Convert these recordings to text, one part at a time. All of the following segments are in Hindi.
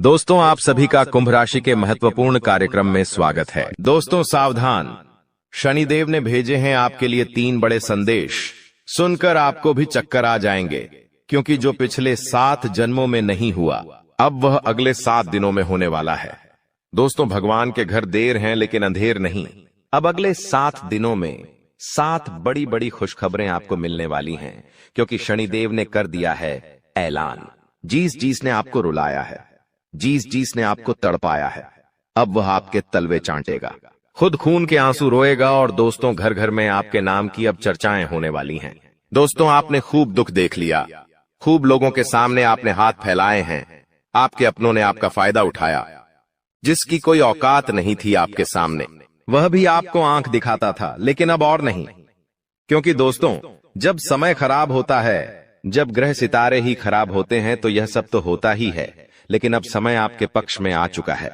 दोस्तों, आप सभी का कुंभ राशि के महत्वपूर्ण कार्यक्रम में स्वागत है। दोस्तों सावधान, शनिदेव ने भेजे हैं आपके लिए 3 बड़े संदेश। सुनकर आपको भी चक्कर आ जाएंगे, क्योंकि जो पिछले 7 जन्मों में नहीं हुआ, अब वह अगले 7 दिनों में होने वाला है। दोस्तों, भगवान के घर देर हैं लेकिन अंधेर नहीं। अब अगले 7 दिनों में 7 बड़ी बड़ी खुशखबरें आपको मिलने वाली हैं, क्योंकि शनिदेव ने कर दिया है ऐलान। जीस ने आपको रुलाया है, जीस ने आपको तड़पाया है, अब वह आपके तलवे चाटेगा, खुद खून के आंसू रोएगा। और दोस्तों, घर घर में आपके नाम की अब चर्चाएं होने वाली हैं। दोस्तों, आपने खूब दुख देख लिया, खूब लोगों के सामने आपने हाथ फैलाए हैं, आपके अपनों ने आपका फायदा उठाया। जिसकी कोई औकात नहीं थी आपके सामने, वह भी आपको आंख दिखाता था, लेकिन अब और नहीं। क्योंकि दोस्तों, जब समय खराब होता है, जब ग्रह सितारे ही खराब होते हैं, तो यह सब तो होता ही है, लेकिन अब समय आपके पक्ष में आ चुका है।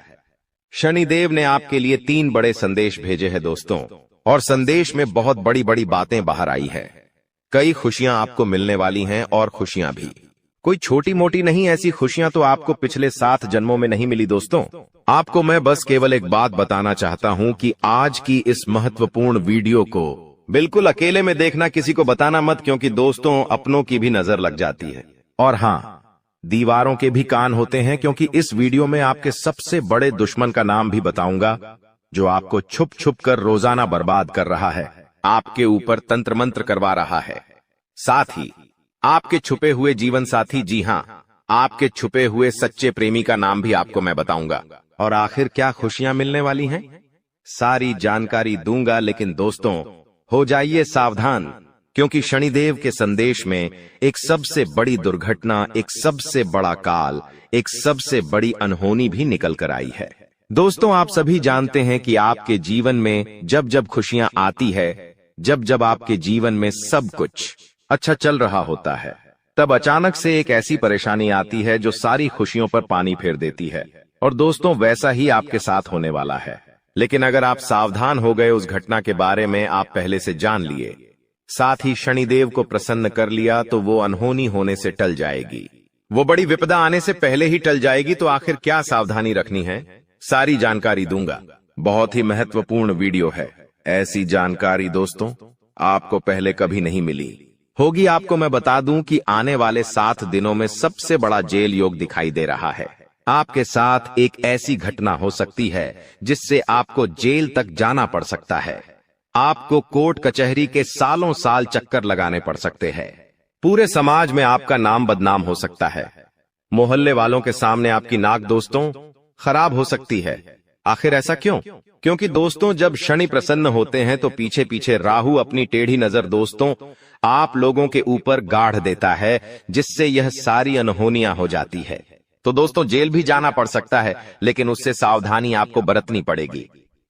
शनिदेव ने आपके लिए 3 बड़े संदेश भेजे हैं दोस्तों, और संदेश में बहुत बड़ी बड़ी बातें बाहर आई है। कई खुशियां आपको मिलने वाली हैं, और खुशियां भी कोई छोटी मोटी नहीं। ऐसी खुशियां तो आपको पिछले 7 जन्मों में नहीं मिली। दोस्तों, आपको मैं बस केवल एक बात बताना चाहता हूं कि आज की इस महत्वपूर्ण वीडियो को बिल्कुल अकेले में देखना, किसी को बताना मत, क्योंकि दोस्तों अपनों की भी नजर लग जाती है। और हाँ, दीवारों के भी कान होते हैं, क्योंकि इस वीडियो में आपके सबसे बड़े दुश्मन का नाम भी बताऊंगा, जो आपको छुप छुप कर रोजाना बर्बाद कर रहा है, आपके ऊपर तंत्र मंत्र करवा रहा है। साथ ही आपके छुपे हुए जीवन साथी, जी हां, आपके छुपे हुए सच्चे प्रेमी का नाम भी आपको मैं बताऊंगा। और आखिर क्या खुशियां मिलने वाली हैं, सारी जानकारी दूंगा। लेकिन दोस्तों, हो जाइए सावधान, क्योंकि शनिदेव के संदेश में एक सबसे बड़ी दुर्घटना, एक सबसे बड़ा काल, एक सबसे बड़ी अनहोनी भी निकल कर आई है। दोस्तों, आप सभी जानते हैं कि आपके जीवन में जब जब खुशियां आती है, जब जब आपके जीवन में सब कुछ अच्छा चल रहा होता है, तब अचानक से एक ऐसी परेशानी आती है जो सारी खुशियों पर पानी फेर देती है। और दोस्तों, वैसा ही आपके साथ होने वाला है। लेकिन अगर आप सावधान हो गए, उस घटना के बारे में आप पहले से जान लिए, साथ ही शनिदेव को प्रसन्न कर लिया, तो वो अनहोनी होने से टल जाएगी, वो बड़ी विपदा आने से पहले ही टल जाएगी। तो आखिर क्या सावधानी रखनी है, सारी जानकारी दूंगा। बहुत ही महत्वपूर्ण वीडियो है। ऐसी जानकारी दोस्तों आपको पहले कभी नहीं मिली होगी। आपको मैं बता दूं कि आने वाले 7 दिनों में सबसे बड़ा जेल योग दिखाई दे रहा है। आपके साथ एक ऐसी घटना हो सकती है जिससे आपको जेल तक जाना पड़ सकता है। आपको कोर्ट कचहरी के सालों साल चक्कर लगाने पड़ सकते हैं। पूरे समाज में आपका नाम बदनाम हो सकता है। मोहल्ले वालों के सामने आपकी नाक दोस्तों खराब हो सकती है। आखिर ऐसा क्यों? क्योंकि दोस्तों, जब शनि प्रसन्न होते हैं तो पीछे पीछे राहु अपनी टेढ़ी नजर दोस्तों आप लोगों के ऊपर गाढ़ देता है, जिससे यह सारी अनहोनियां हो जाती है। तो दोस्तों, जेल भी जाना पड़ सकता है, लेकिन उससे सावधानी आपको बरतनी पड़ेगी।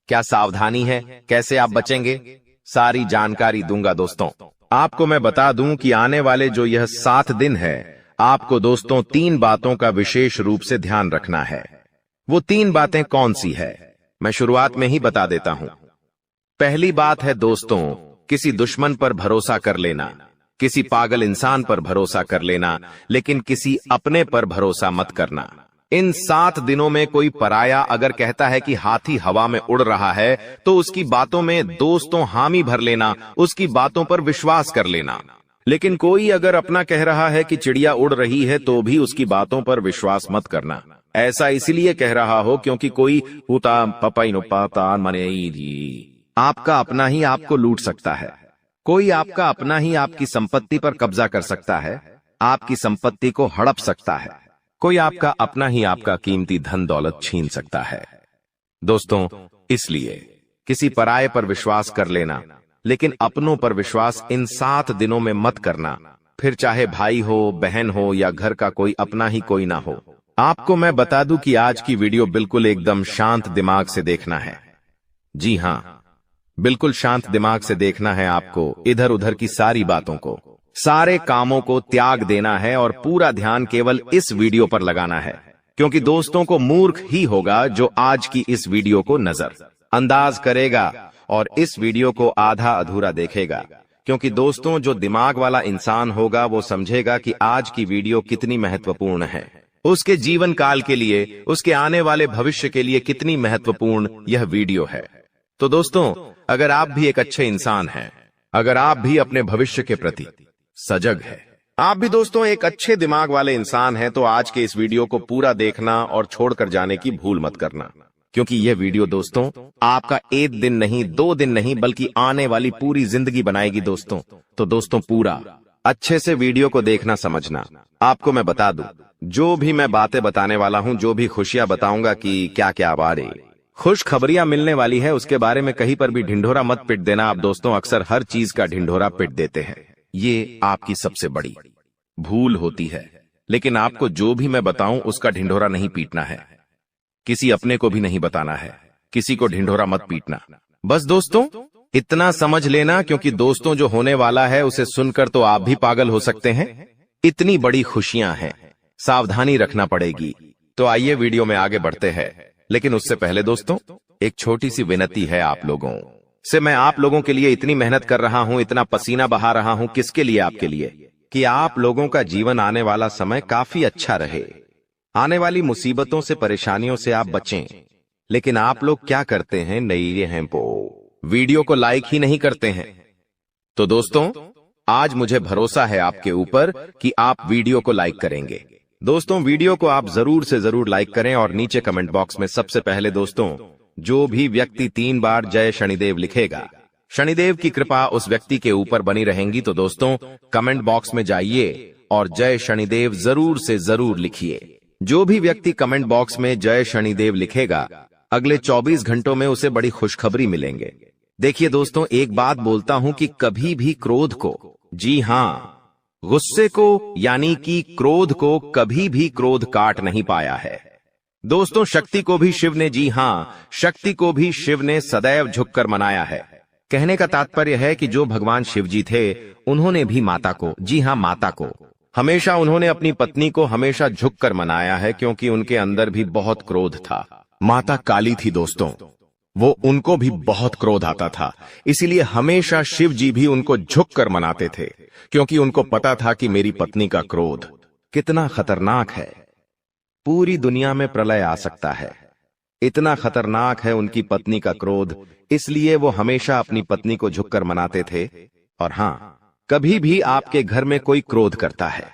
क्या सावधानी है, कैसे आप बचेंगे, सारी जानकारी दूंगा। दोस्तों, आपको मैं बता दूं कि आने वाले जो यह 7 दिन है, आपको दोस्तों 3 बातों का विशेष रूप से ध्यान रखना है। वो 3 बातें कौन सी है, मैं शुरुआत में ही बता देता हूं। पहली बात है दोस्तों, किसी दुश्मन पर भरोसा कर लेना, किसी पागल इंसान पर भरोसा कर लेना, लेकिन किसी अपने पर भरोसा मत करना। इन 7 दिनों में कोई पराया अगर कहता है कि हाथी हवा में उड़ रहा है, तो उसकी बातों में दोस्तों हामी भर लेना, उसकी बातों पर विश्वास कर लेना। लेकिन कोई अगर अपना कह रहा है कि चिड़िया उड़ रही है, तो भी उसकी बातों पर विश्वास मत करना। ऐसा इसलिए कह रहा हो क्योंकि कोई हुता पपाइनो पाता मने आपका अपना ही आपको लूट सकता है। कोई आपका अपना ही आपकी संपत्ति पर कब्जा कर सकता है, आपकी संपत्ति को हड़प सकता है। कोई आपका अपना ही आपका कीमती धन दौलत छीन सकता है। दोस्तों, इसलिए किसी पराये पर विश्वास कर लेना, लेकिन अपनों पर विश्वास इन 7 दिनों में मत करना। फिर चाहे भाई हो, बहन हो, या घर का कोई अपना ही कोई ना हो। आपको मैं बता दूं कि आज की वीडियो बिल्कुल एकदम शांत दिमाग से देखना है। जी हां, बिल्कुल शांत दिमाग से देखना है। आपको इधर उधर की सारी बातों को, सारे कामों को त्याग देना है और पूरा ध्यान केवल इस वीडियो पर लगाना है। क्योंकि दोस्तों को मूर्ख ही होगा जो आज की इस वीडियो को नजर अंदाज करेगा और इस वीडियो को आधा अधूरा देखेगा। क्योंकि दोस्तों, जो दिमाग वाला इंसान होगा वो समझेगा कि आज की वीडियो कितनी महत्वपूर्ण है। उसके जीवन काल के लिए, उसके आने वाले भविष्य के लिए कितनी महत्वपूर्ण यह वीडियो है। तो दोस्तों, अगर आप भी एक अच्छे इंसान हैं, अगर आप भी अपने भविष्य के प्रति सजग हैं, आप भी दोस्तों एक अच्छे दिमाग वाले इंसान हैं, तो आज के इस वीडियो को पूरा देखना और छोड़कर जाने की भूल मत करना, क्योंकि यह वीडियो दोस्तों आपका एक दिन नहीं, 2 दिन नहीं, बल्कि आने वाली पूरी जिंदगी बनाएगी दोस्तों। तो दोस्तों पूरा अच्छे से वीडियो को देखना, समझना। आपको मैं बता दूं, जो भी मैं बातें बताने वाला हूं, जो भी खुशियां बताऊंगा कि क्या क्या बारे खुश खबरियां मिलने वाली है, उसके बारे में कहीं पर भी ढिंढोरा मत पिट देना। आप दोस्तों अक्सर हर चीज का ढिंढोरा पिट देते हैं, ये आपकी सबसे बड़ी भूल होती है। लेकिन आपको जो भी मैं बताऊं उसका ढिंढोरा नहीं पीटना है, किसी अपने को भी नहीं बताना है, किसी को ढिंढोरा मत पीटना। बस दोस्तों इतना समझ लेना, क्योंकि दोस्तों जो होने वाला है उसे सुनकर तो आप भी पागल हो सकते हैं। इतनी बड़ी खुशियां हैं, सावधानी रखना पड़ेगी। तो आइए वीडियो में आगे बढ़ते हैं, लेकिन उससे पहले दोस्तों एक छोटी सी विनती है आप लोगों से। मैं आप लोगों के लिए इतनी मेहनत कर रहा हूं, इतना पसीना बहा रहा हूं, किसके लिए? आपके लिए, कि आप लोगों का जीवन आने वाला समय काफी अच्छा रहे, आने वाली मुसीबतों से, परेशानियों से आप बचें। लेकिन आप लोग क्या करते हैं? नई हैं वीडियो को लाइक ही नहीं करते हैं। तो दोस्तों आज मुझे भरोसा है आपके ऊपर कि आप वीडियो को लाइक करेंगे। दोस्तों वीडियो को आप जरूर से जरूर लाइक करें और नीचे कमेंट बॉक्स में सबसे पहले दोस्तों जो भी व्यक्ति 3 बार जय शनिदेव लिखेगा, शनिदेव की कृपा उस व्यक्ति के ऊपर बनी रहेंगी। तो दोस्तों कमेंट बॉक्स में जाइए और जय शनिदेव जरूर से जरूर लिखिए। जो भी व्यक्ति कमेंट बॉक्स में जय शनिदेव लिखेगा, अगले 24 घंटों में उसे बड़ी खुशखबरी मिलेंगे। देखिए दोस्तों, एक बात बोलता हूं कि कभी भी क्रोध को, जी हां गुस्से को, यानी कि क्रोध को कभी भी क्रोध काट नहीं पाया है। दोस्तों शक्ति को भी शिव ने, जी हां शक्ति को भी शिव ने सदैव झुककर मनाया है। कहने का तात्पर्य है कि जो भगवान शिव जी थे, उन्होंने भी माता को, जी हां माता को, हमेशा उन्होंने अपनी पत्नी को हमेशा झुककर मनाया है, क्योंकि उनके अंदर भी बहुत क्रोध था। माता काली थी दोस्तों, वो उनको भी बहुत क्रोध आता था, इसीलिए हमेशा शिव जी भी उनको झुककर मनाते थे, क्योंकि उनको पता था कि मेरी पत्नी का क्रोध कितना खतरनाक है, पूरी दुनिया में प्रलय आ सकता है, इतना खतरनाक है उनकी पत्नी का क्रोध। इसलिए वो हमेशा अपनी पत्नी को झुककर मनाते थे। और हां, कभी भी आपके घर में कोई क्रोध करता है,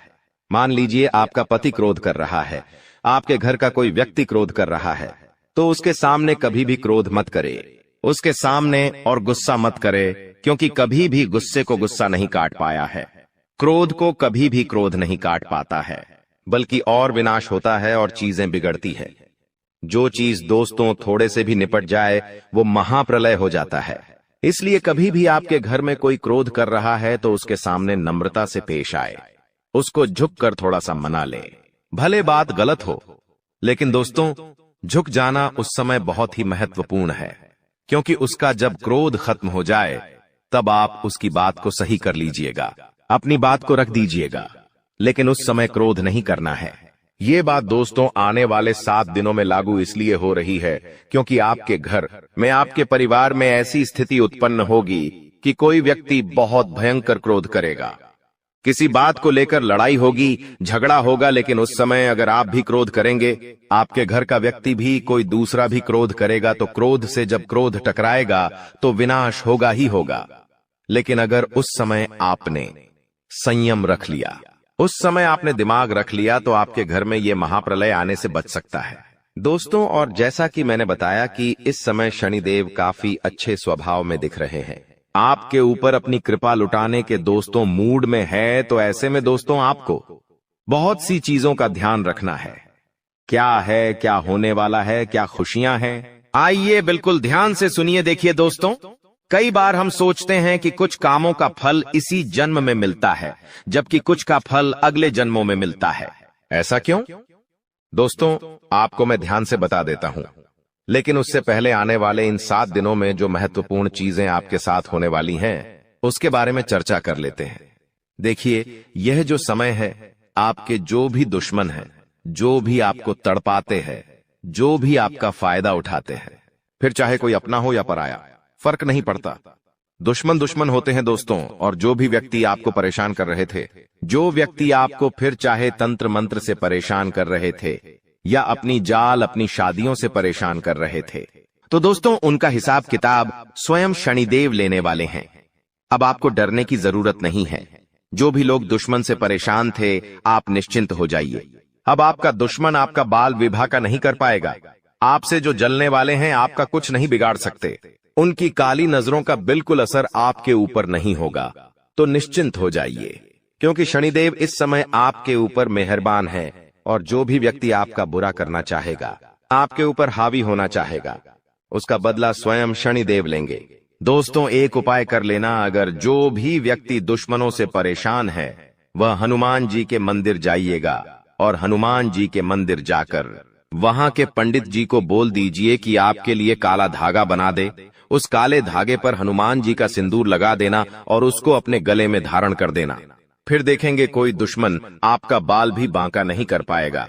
मान लीजिए आपका पति क्रोध कर रहा है, आपके घर का कोई व्यक्ति क्रोध कर रहा है, तो उसके सामने कभी भी क्रोध मत करे, उसके सामने और गुस्सा मत करे, क्योंकि कभी भी गुस्से को गुस्सा नहीं काट पाया है, क्रोध को कभी भी क्रोध नहीं काट पाता है, बल्कि और विनाश होता है और चीजें बिगड़ती है। जो चीज दोस्तों थोड़े से भी निपट जाए वो महाप्रलय हो जाता है। इसलिए कभी भी आपके घर में कोई क्रोध कर रहा है तो उसके सामने नम्रता से पेश आए, उसको झुककर थोड़ा सा मना ले। भले बात गलत हो, लेकिन दोस्तों झुक जाना उस समय बहुत ही महत्वपूर्ण है, क्योंकि उसका जब क्रोध खत्म हो जाए तब आप उसकी बात को सही कर लीजिएगा, अपनी बात को रख दीजिएगा, लेकिन उस समय क्रोध नहीं करना है। ये बात दोस्तों आने वाले 7 दिनों में लागू इसलिए हो रही है क्योंकि आपके घर में, आपके परिवार में ऐसी स्थिति उत्पन्न होगी कि कोई व्यक्ति बहुत भयंकर क्रोध करेगा, किसी बात को लेकर लड़ाई होगी, झगड़ा होगा। लेकिन उस समय अगर आप भी क्रोध करेंगे, आपके घर का व्यक्ति भी, कोई दूसरा भी क्रोध करेगा, तो क्रोध से जब क्रोध टकराएगा तो विनाश होगा ही होगा। लेकिन अगर उस समय आपने संयम रख लिया, उस समय आपने दिमाग रख लिया, तो आपके घर में यह महाप्रलय आने से बच सकता है दोस्तों। और जैसा कि मैंने बताया कि इस समय शनिदेव काफी अच्छे स्वभाव में दिख रहे हैं, आपके ऊपर अपनी कृपा लुटाने के दोस्तों मूड में है। तो ऐसे में दोस्तों आपको बहुत सी चीजों का ध्यान रखना है। क्या है, क्या होने वाला है, क्या खुशियां हैं, आइए बिल्कुल ध्यान से सुनिए। देखिए दोस्तों, कई बार हम सोचते हैं कि कुछ कामों का फल इसी जन्म में मिलता है, जबकि कुछ का फल अगले जन्मों में मिलता है। ऐसा क्यों? दोस्तों आपको मैं ध्यान से बता देता हूं, लेकिन उससे पहले आने वाले इन 7 दिनों में जो महत्वपूर्ण चीजें आपके साथ होने वाली हैं, उसके बारे में चर्चा कर लेते हैं। देखिए, यह जो समय है, आपके जो भी दुश्मन हैं, जो भी आपको तड़पाते हैं, जो भी आपका फायदा उठाते हैं, फिर चाहे कोई अपना हो या पराया, फर्क नहीं पड़ता दुश्मन दुश्मन होते हैं दोस्तों, और जो भी व्यक्ति आपको परेशान कर रहे थे, जो व्यक्ति आपको फिर चाहे तंत्र मंत्र से परेशान कर रहे थे या अपनी जाल अपनी शादियों से परेशान कर रहे थे, तो दोस्तों उनका हिसाब किताब स्वयं शनिदेव लेने वाले हैं। अब आपको डरने की जरूरत नहीं है। जो भी लोग दुश्मन से परेशान थे, आप निश्चिंत हो जाइए। अब आपका दुश्मन आपका बाल विवाह का नहीं कर पाएगा। आपसे जो जलने वाले हैं आपका कुछ नहीं बिगाड़ सकते। उनकी काली नजरों का बिल्कुल असर आपके ऊपर नहीं होगा। तो निश्चिंत हो जाइए, क्योंकि शनिदेव इस समय आपके ऊपर मेहरबान है, और जो भी व्यक्ति आपका बुरा करना चाहेगा, आपके ऊपर हावी होना चाहेगा, उसका बदला स्वयं शनिदेव लेंगे। दोस्तों एक उपाय कर लेना, अगर जो भी व्यक्ति दुश्मनों से परेशान है वह हनुमान जी के मंदिर जाइएगा, और हनुमान जी के मंदिर जाकर वहां के पंडित जी को बोल दीजिए कि आपके लिए काला धागा बना दे। उस काले धागे पर हनुमान जी का सिंदूर लगा देना और उसको अपने गले में धारण कर देना। फिर देखेंगे कोई दुश्मन आपका बाल भी बांका नहीं कर पाएगा।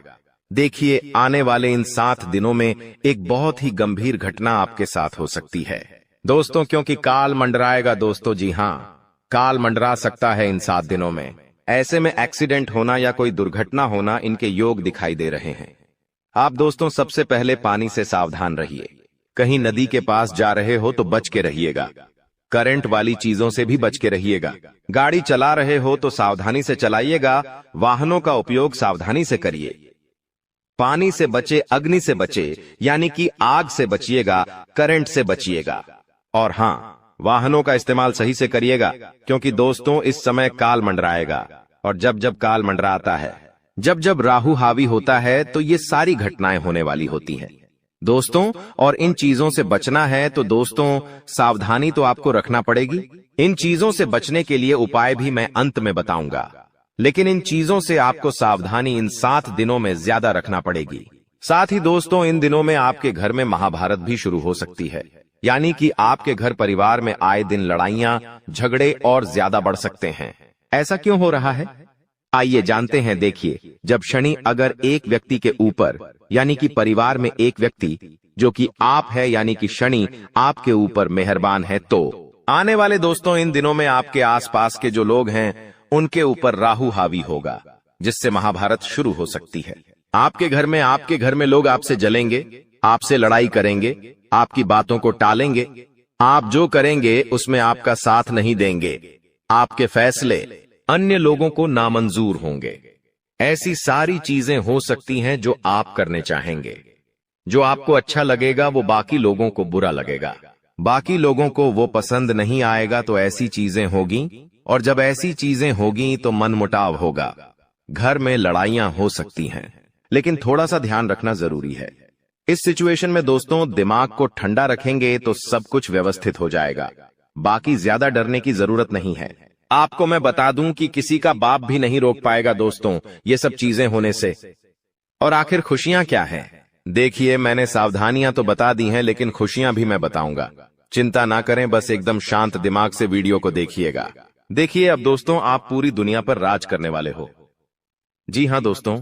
देखिए आने वाले इन 7 दिनों में एक बहुत ही गंभीर घटना आपके साथ हो सकती है दोस्तों, क्योंकि काल मंडराएगा दोस्तों। जी हाँ, काल मंडरा सकता है इन 7 दिनों में। ऐसे में एक्सीडेंट होना या कोई दुर्घटना होना इनके योग दिखाई दे रहे हैं। आप दोस्तों सबसे पहले पानी से सावधान रहिए। कहीं नदी के पास जा रहे हो तो बच के रहिएगा। करंट वाली चीजों से भी बच के रहिएगा। गाड़ी चला रहे हो तो सावधानी से चलाइएगा। वाहनों का उपयोग सावधानी से करिए। पानी से बचे, अग्नि से बचे, यानी कि आग से बचिएगा, करंट से बचिएगा। और हाँ, वाहनों का इस्तेमाल सही से करिएगा, क्योंकि दोस्तों इस समय काल मंडराएगा। और जब जब काल मंडराता है, जब जब राहु हावी होता है, तो ये सारी घटनाएं होने वाली होती हैं दोस्तों। और इन चीजों से बचना है तो दोस्तों सावधानी तो आपको रखना पड़ेगी। इन चीजों से बचने के लिए उपाय भी मैं अंत में बताऊंगा, लेकिन इन चीजों से आपको सावधानी इन 7 दिनों में ज्यादा रखना पड़ेगी। साथ ही दोस्तों इन दिनों में आपके घर में महाभारत भी शुरू हो सकती है, यानी कि आपके घर परिवार में आए दिन लड़ाइयां झगड़े और ज्यादा बढ़ सकते हैं। ऐसा क्यों हो रहा है, आइए जानते हैं। देखिए, जब शनि अगर एक व्यक्ति के ऊपर, यानी कि परिवार में एक व्यक्ति जो कि आप है, यानी कि शनि आपके ऊपर मेहरबान है, तो आने वाले दोस्तों इन दिनों में आपके आसपास के जो लोग हैं उनके ऊपर राहु हावी होगा, जिससे महाभारत शुरू हो सकती है। आपके घर में लोग आपसे जलेंगे, आपसे लड़ाई करेंगे, आपकी बातों को टालेंगे। आप जो करेंगे उसमें आपका साथ नहीं देंगे। आपके फैसले अन्य लोगों को नामंजूर होंगे। ऐसी सारी चीजें हो सकती हैं जो आप करने चाहेंगे। जो आपको अच्छा लगेगा वो बाकी लोगों को बुरा लगेगा, बाकी लोगों को वो पसंद नहीं आएगा। तो ऐसी चीजें होगी, और जब ऐसी चीजें होगी तो मनमुटाव होगा, घर में लड़ाइयां हो सकती हैं। लेकिन थोड़ा सा ध्यान रखना जरूरी है। इस सिचुएशन में दोस्तों दिमाग को ठंडा रखेंगे तो सब कुछ व्यवस्थित हो जाएगा। बाकी ज्यादा डरने की जरूरत नहीं है। आपको मैं बता दूं कि किसी का बाप भी नहीं रोक पाएगा दोस्तों ये सब चीजें होने से। और आखिर खुशियां क्या हैं? देखिए, मैंने सावधानियां तो बता दी हैं, लेकिन खुशियां भी मैं बताऊंगा। चिंता ना करें, बस एकदम शांत दिमाग से वीडियो को देखिएगा। देखिए, अब दोस्तों आप पूरी दुनिया पर राज करने वाले हो। जी हां दोस्तों,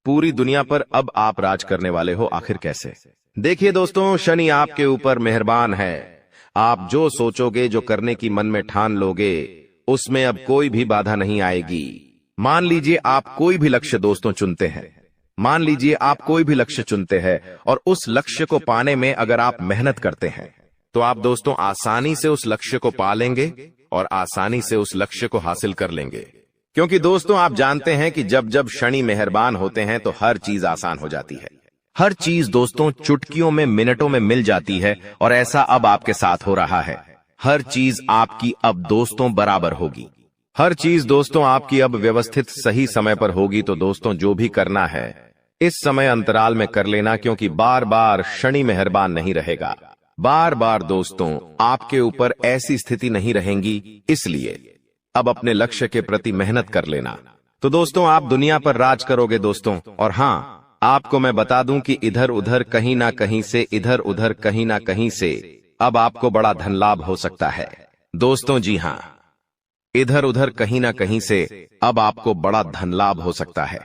पूरी दुनिया पर अब आप राज करने वाले हो। आखिर कैसे? देखिए दोस्तों, शनि आपके ऊपर मेहरबान है। आप जो सोचोगे, जो करने की मन में ठान लोगे, उसमें अब कोई भी बाधा नहीं आएगी। मान लीजिए आप कोई भी लक्ष्य दोस्तों चुनते हैं, मान लीजिए आप कोई भी लक्ष्य चुनते हैं, और उस लक्ष्य को पाने में अगर आप मेहनत करते हैं तो आप दोस्तों आसानी से उस लक्ष्य को पा लेंगे और आसानी से उस लक्ष्य को हासिल कर लेंगे। क्योंकि दोस्तों आप जानते हैं कि जब जब शनि मेहरबान होते हैं तो हर चीज आसान हो जाती है। हर चीज दोस्तों चुटकियों में, मिनटों में मिल जाती है, और ऐसा अब आपके साथ हो रहा है। हर चीज आपकी अब दोस्तों बराबर होगी। हर चीज दोस्तों आपकी अब व्यवस्थित सही समय पर होगी। तो दोस्तों जो भी करना है इस समय अंतराल में कर लेना, क्योंकि बार बार शनि मेहरबान नहीं रहेगा। बार बार दोस्तों आपके ऊपर ऐसी स्थिति नहीं रहेंगी, इसलिए अब अपने लक्ष्य के प्रति मेहनत कर लेना। तो दोस्तों आप दुनिया पर राज करोगे दोस्तों। और हाँ, आपको मैं बता दूं कि इधर उधर कहीं ना कहीं से, इधर उधर कहीं ना कहीं से अब आपको बड़ा धन लाभ हो सकता है दोस्तों। जी हाँ, इधर उधर कहीं ना कहीं से अब आपको बड़ा धन लाभ हो सकता है।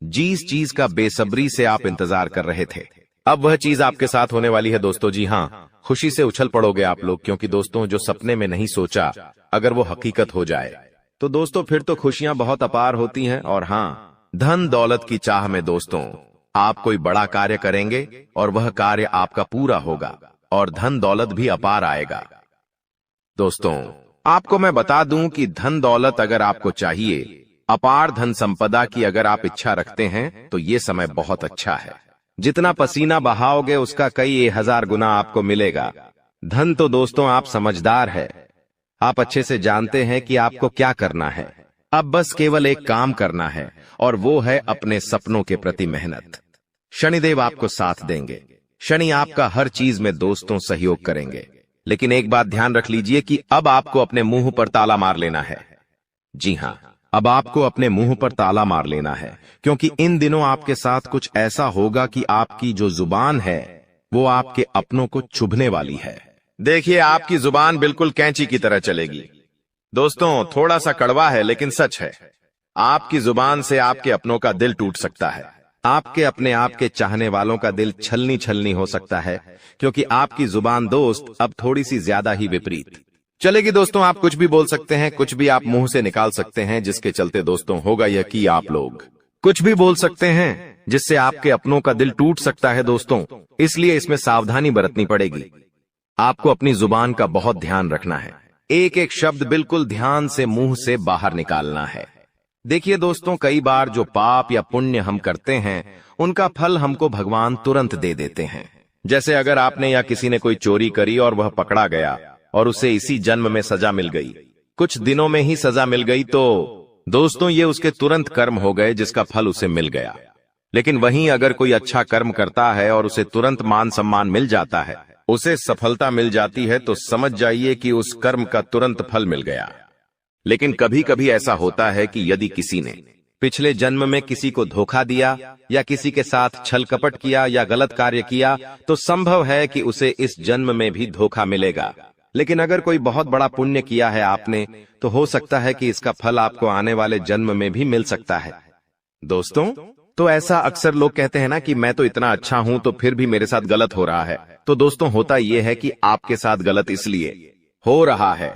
जिस चीज का बेसब्री से आप इंतजार कर रहे थे, अब वह चीज आपके साथ होने वाली है दोस्तों। जी हाँ, खुशी से उछल पड़ोगे आप लोग, क्योंकि दोस्तों जो सपने में नहीं सोचा अगर वो हकीकत हो जाए तो दोस्तों फिर तो खुशियां बहुत अपार होती हैं। और हाँ, धन दौलत की चाह में दोस्तों आप कोई बड़ा कार्य करेंगे और वह कार्य आपका पूरा होगा और धन दौलत भी अपार आएगा। दोस्तों आपको मैं बता दूं कि धन दौलत अगर आपको चाहिए, अपार धन संपदा की अगर आप इच्छा रखते हैं तो ये समय बहुत अच्छा है। जितना पसीना बहाओगे उसका कई 1000 गुना आपको मिलेगा। धन तो दोस्तों आप समझदार है, आप अच्छे से जानते हैं कि आपको क्या करना है। अब बस केवल एक काम करना है और वो है अपने सपनों के प्रति मेहनत। शनिदेव आपको साथ देंगे। शनि आपका हर चीज में दोस्तों सहयोग करेंगे। लेकिन एक बात ध्यान रख लीजिए कि अब आपको अपने मुंह पर ताला मार लेना है। जी हां, अब आपको अपने मुंह पर ताला मार लेना है, क्योंकि इन दिनों आपके साथ कुछ ऐसा होगा कि आपकी जो जुबान है वो आपके अपनों को चुभने वाली है। देखिए आपकी जुबान बिल्कुल कैंची की तरह चलेगी। दोस्तों थोड़ा सा कड़वा है लेकिन सच है। आपकी जुबान से आपके अपनों का दिल टूट सकता है। आपके अपने आप के चाहने वालों का दिल छलनी छलनी हो सकता है, क्योंकि आपकी जुबान दोस्त अब थोड़ी सी ज्यादा ही विपरीत चलेगी। दोस्तों आप कुछ भी बोल सकते हैं, कुछ भी आप मुंह से निकाल सकते हैं, जिसके चलते दोस्तों होगा यह कि आप लोग कुछ भी बोल सकते हैं जिससे आपके अपनों का दिल टूट सकता है दोस्तों। इसलिए इसमें सावधानी बरतनी पड़ेगी। आपको अपनी जुबान का बहुत ध्यान रखना है। एक एक शब्द बिल्कुल ध्यान से मुंह से बाहर निकालना है। देखिए दोस्तों, कई बार जो पाप या पुण्य हम करते हैं उनका फल हमको भगवान तुरंत दे देते हैं। जैसे अगर आपने या किसी ने कोई चोरी करी और वह पकड़ा गया और उसे इसी जन्म में सजा मिल गई, कुछ दिनों में ही सजा मिल गई, तो दोस्तों ये उसके तुरंत कर्म हो गए जिसका फल उसे मिल गया। लेकिन वहीं अगर कोई अच्छा कर्म करता है और उसे तुरंत मान सम्मान मिल जाता है, उसे सफलता मिल जाती है, तो समझ जाइए कि उस कर्म का तुरंत फल मिल गया। लेकिन कभी कभी ऐसा होता है कि यदि किसी ने पिछले जन्म में किसी को धोखा दिया या किसी के साथ छल कपट किया या गलत कार्य किया, तो संभव है कि उसे इस जन्म में भी धोखा मिलेगा। लेकिन अगर कोई बहुत बड़ा पुण्य किया है आपने, तो हो सकता है कि इसका फल आपको आने वाले जन्म में भी मिल सकता है। दोस्तों तो ऐसा अक्सर लोग कहते हैं ना कि मैं तो इतना अच्छा हूं तो फिर भी मेरे साथ गलत हो रहा है। तो दोस्तों होता यह है कि आपके साथ गलत इसलिए हो रहा है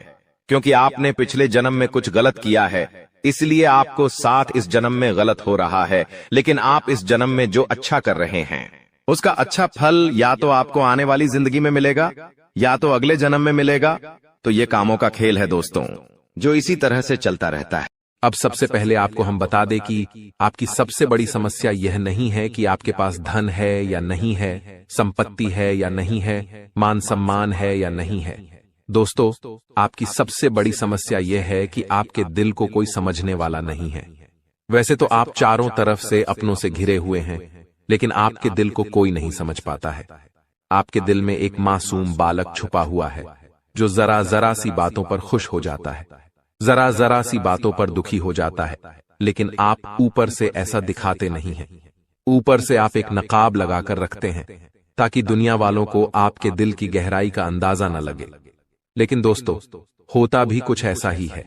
क्योंकि आपने पिछले जन्म में कुछ गलत किया है, इसलिए आपको साथ इस जन्म में गलत हो रहा है। लेकिन आप इस जन्म में जो अच्छा कर रहे हैं उसका अच्छा फल या तो आपको आने वाली जिंदगी में मिलेगा या तो अगले जन्म में मिलेगा। तो ये कामों का खेल है दोस्तों, जो इसी तरह से चलता रहता है। अब सबसे पहले आपको हम बता दें कि आपकी सबसे बड़ी समस्या यह नहीं है कि आपके पास धन है या नहीं है, संपत्ति है या नहीं है, मान सम्मान है या नहीं है। दोस्तों आपकी सबसे बड़ी समस्या यह है कि आपके दिल को कोई समझने वाला नहीं है। वैसे तो आप चारों तरफ से अपनों से घिरे हुए हैं, लेकिन आपके दिल को कोई नहीं समझ पाता है। आपके दिल में एक मासूम बालक छुपा हुआ है जो जरा जरा सी बातों पर खुश हो जाता है, जरा जरा सी बातों पर दुखी हो जाता है। लेकिन आप ऊपर से ऐसा दिखाते नहीं हैं। ऊपर से आप एक नकाब लगाकर रखते हैं ताकि दुनिया वालों को आपके दिल की गहराई का अंदाजा न लगे। लेकिन दोस्तों होता भी कुछ ऐसा ही है।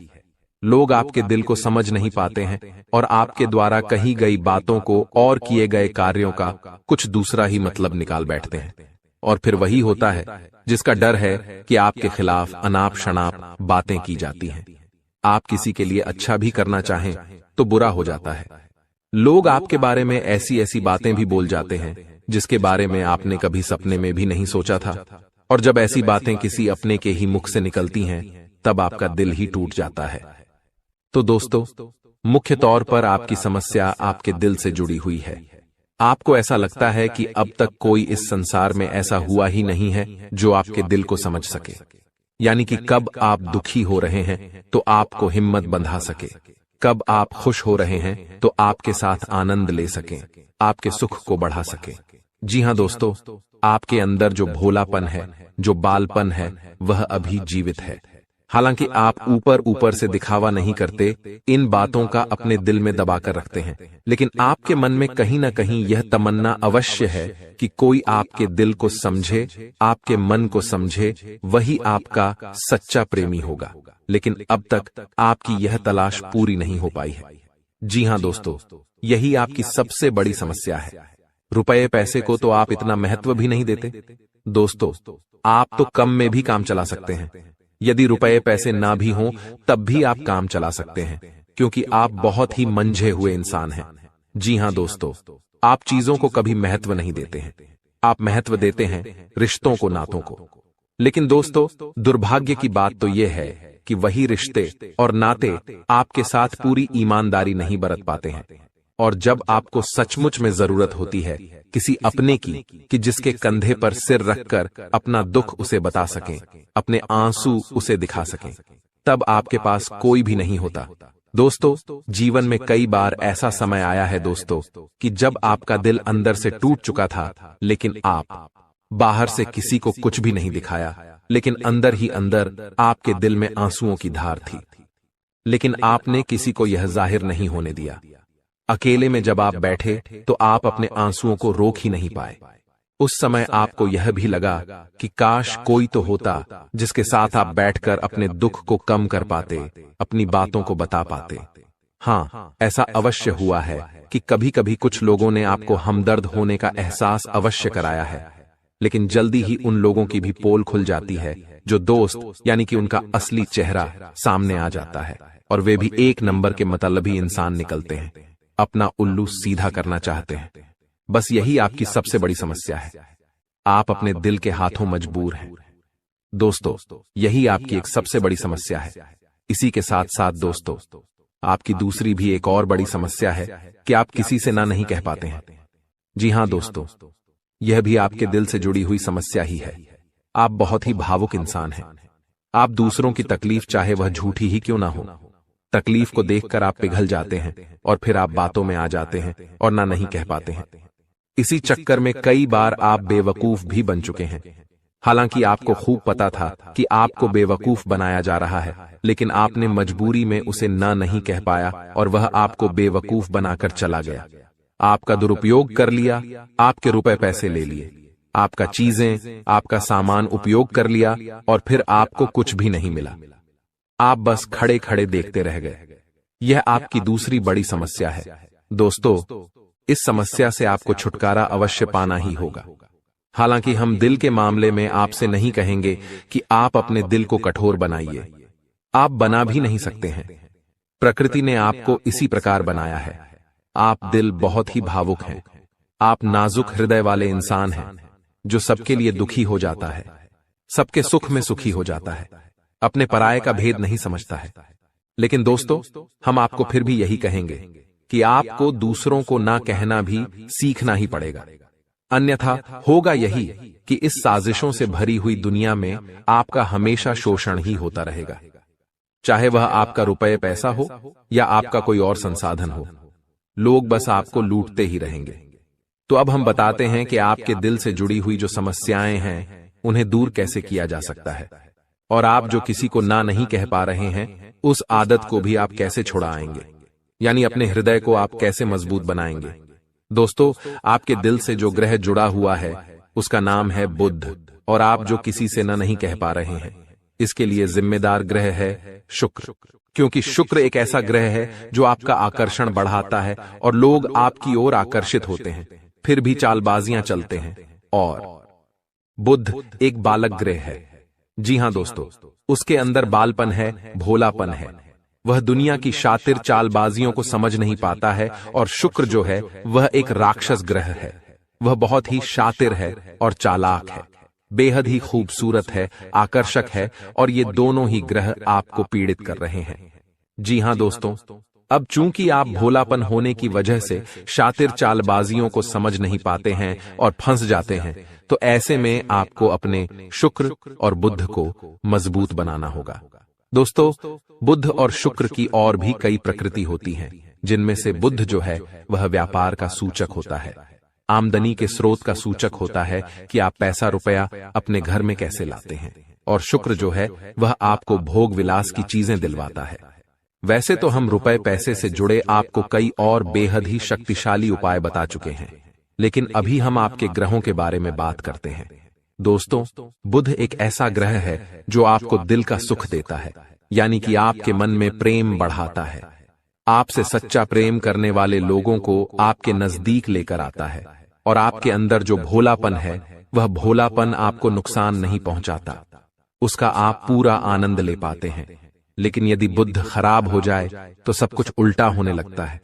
लोग आपके दिल को समझ नहीं पाते हैं और आपके द्वारा कही गई बातों को और किए गए कार्यों का कुछ दूसरा ही मतलब निकाल बैठते हैं। और फिर वही होता है जिसका डर है कि आपके खिलाफ अनाप शनाप बातें की जाती हैं। आप किसी के लिए अच्छा भी करना चाहें तो बुरा हो जाता है। लोग आपके बारे में ऐसी ऐसी बातें भी बोल जाते हैं जिसके बारे में आपने कभी सपने में भी नहीं सोचा था। और जब ऐसी बातें किसी अपने के ही मुख से निकलती हैं तब आपका दिल ही टूट जाता है। तो दोस्तों मुख्य तौर पर आपकी समस्या आपके दिल से जुड़ी हुई है। आपको ऐसा लगता है कि अब तक कोई इस संसार में ऐसा हुआ ही नहीं है जो आपके दिल को समझ सके। यानी कि कब आप दुखी हो रहे हैं तो आपको हिम्मत बंधा सके, कब आप खुश हो रहे हैं तो आपके साथ आनंद ले सकें, आपके सुख को बढ़ा सके। जी हां दोस्तों, आपके अंदर जो भोलापन है, जो बालपन है, वह अभी जीवित है। हालांकि आप ऊपर ऊपर से दिखावा नहीं करते, इन बातों का अपने दिल में दबाकर रखते हैं, लेकिन आपके मन में कहीं ना कहीं यह तमन्ना अवश्य है कि कोई आपके दिल को समझे, आपके मन को समझे, वही आपका सच्चा प्रेमी होगा। लेकिन अब तक आपकी यह तलाश पूरी नहीं हो पाई है। जी हां दोस्तों, यही आपकी सबसे बड़ी समस्या है। रुपए पैसे को तो आप इतना महत्व भी नहीं देते। दोस्तों, आप तो कम में भी काम चला सकते हैं। यदि रुपए पैसे ना भी हों तब भी आप काम चला सकते हैं, क्योंकि आप बहुत ही मंझे हुए इंसान हैं। जी हां दोस्तों, आप चीजों को कभी महत्व नहीं देते हैं, आप महत्व देते हैं रिश्तों को, नातों को। लेकिन दोस्तों, दुर्भाग्य की बात तो यह है कि वही रिश्ते और नाते आपके साथ पूरी ईमानदारी नहीं बरत पाते हैं। और जब आपको सचमुच में जरूरत होती है किसी अपने की, कि जिसके कंधे पर सिर रखकर अपना दुख उसे बता सकें, अपने आंसू उसे दिखा सकें, तब आपके पास कोई भी नहीं होता। दोस्तों, जीवन में कई बार ऐसा समय आया है दोस्तों कि जब आपका दिल अंदर से टूट चुका था, लेकिन आप बाहर से किसी को कुछ भी नहीं दिखाया, लेकिन अंदर ही अंदर आपके दिल में आंसुओं की धार थी। लेकिन आपने किसी को यह जाहिर नहीं होने दिया। अकेले में जब आप बैठे तो आप अपने आंसुओं को रोक ही नहीं पाए। उस समय आपको यह भी लगा कि काश कोई तो होता जिसके साथ आप बैठकर अपने दुख को कम कर पाते, अपनी बातों को बता पाते। हाँ, ऐसा अवश्य हुआ है कि कभी कभी कुछ लोगों ने आपको हमदर्द होने का एहसास अवश्य कराया है, लेकिन जल्दी ही उन लोगों की भी पोल खुल जाती है जो दोस्त यानी कि उनका असली चेहरा सामने आ जाता है, और वे भी एक नंबर के मतलबी इंसान निकलते हैं, अपना उल्लू सीधा करना चाहते हैं। बस यही आपकी सबसे बड़ी समस्या है, आप अपने दिल के हाथों मजबूर हैं। दोस्तों, यही आपकी एक सबसे बड़ी समस्या है। इसी के साथ साथ दोस्तों, आपकी दूसरी भी एक और बड़ी समस्या है कि आप किसी से ना नहीं कह पाते हैं। जी हां दोस्तों, यह भी आपके दिल से जुड़ी हुई समस्या ही है। आप बहुत ही भावुक इंसान हैं। आप दूसरों की तकलीफ चाहे वह झूठी ही क्यों ना हो, तकलीफ को देखकर आप पिघल जाते हैं और फिर आप बातों में आ जाते हैं और ना नहीं कह पाते हैं। इसी चक्कर में कई बार आप बेवकूफ भी बन चुके हैं। हालांकि आपको खूब पता था कि आपको बेवकूफ बनाया जा रहा है, लेकिन आपने मजबूरी में उसे ना नहीं कह पाया और वह आपको बेवकूफ बनाकर चला गया। आपका दुरुपयोग कर लिया, आपके रुपए पैसे ले लिए, आपका चीजें, आपका सामान उपयोग कर लिया और फिर आपको कुछ भी नहीं मिला। आप बस खड़े खड़े देखते रह गए। यह आपकी दूसरी बड़ी समस्या है। दोस्तों, इस समस्या से आपको छुटकारा अवश्य पाना ही होगा। हालांकि हम दिल के मामले में आपसे नहीं कहेंगे कि आप अपने दिल को कठोर बनाइए, आप बना भी नहीं सकते हैं। प्रकृति ने आपको इसी प्रकार बनाया है। आप दिल बहुत ही भावुक हैं, आप नाजुक हृदय वाले इंसान हैं जो सबके लिए दुखी हो जाता है, सबके सुख में सुखी हो जाता है, अपने पराये का भेद नहीं समझता है। लेकिन दोस्तों, हम आपको फिर भी यही कहेंगे कि आपको दूसरों को ना कहना भी सीखना ही पड़ेगा, अन्यथा होगा यही कि इस साजिशों से भरी हुई दुनिया में आपका हमेशा शोषण ही होता रहेगा, चाहे वह आपका रुपये पैसा हो या आपका कोई और संसाधन हो। लोग बस आपको लूटते ही रहेंगे। तो अब हम बताते हैं कि आपके दिल से जुड़ी हुई जो समस्याएं हैं उन्हें दूर कैसे किया जा सकता है, और आप जो किसी को ना नहीं कह पा रहे हैं उस आदत को भी आप कैसे छुड़ाएंगे, यानी अपने हृदय को आप कैसे मजबूत बनाएंगे। दोस्तों, आपके दिल से जो ग्रह जुड़ा हुआ है उसका नाम है बुध, और आप जो किसी से ना नहीं कह पा रहे हैं इसके लिए जिम्मेदार ग्रह है शुक्र, क्योंकि शुक्र एक ऐसा ग्रह है जो आपका आकर्षण बढ़ाता है और लोग आपकी ओर आकर्षित होते हैं, फिर भी चालबाजियां चलते हैं। और बुध एक बालक ग्रह है। जी हां दोस्तों, उसके अंदर बालपन है, भोलापन है। वह दुनिया की शातिर चालबाजियों को समझ नहीं पाता है। और शुक्र जो है वह एक राक्षस ग्रह है। वह बहुत ही शातिर है और चालाक है, बेहद ही खूबसूरत है, आकर्षक है, और ये दोनों ही ग्रह आपको पीड़ित कर रहे हैं। जी हां दोस्तों, अब चूंकि आप भोलापन होने की वजह से शातिर चालबाजियों को समझ नहीं पाते हैं और फंस जाते हैं, तो ऐसे में आपको अपने शुक्र और बुध को मजबूत बनाना होगा। दोस्तों, बुध और शुक्र की और भी कई प्रकृति होती हैं, जिनमें से बुध जो है वह व्यापार का सूचक होता है, आमदनी के स्रोत का सूचक होता है कि आप पैसा रुपया अपने घर में कैसे लाते हैं, और शुक्र जो है वह आपको भोग विलास की चीजें दिलवाता है। वैसे तो हम रुपए पैसे से जुड़े आपको कई और बेहद ही शक्तिशाली उपाय बता चुके हैं, लेकिन अभी हम आपके ग्रहों के बारे में बात करते हैं। दोस्तों, बुध एक ऐसा ग्रह है जो आपको दिल का सुख देता है, यानी कि आपके मन में प्रेम बढ़ाता है, आपसे सच्चा प्रेम करने वाले लोगों को आपके नजदीक लेकर आता है, और आपके अंदर जो भोलापन है वह भोलापन आपको नुकसान नहीं पहुंचाता, उसका आप पूरा आनंद ले पाते हैं। लेकिन यदि बुद्ध खराब हो जाए तो सब कुछ उल्टा होने लगता है।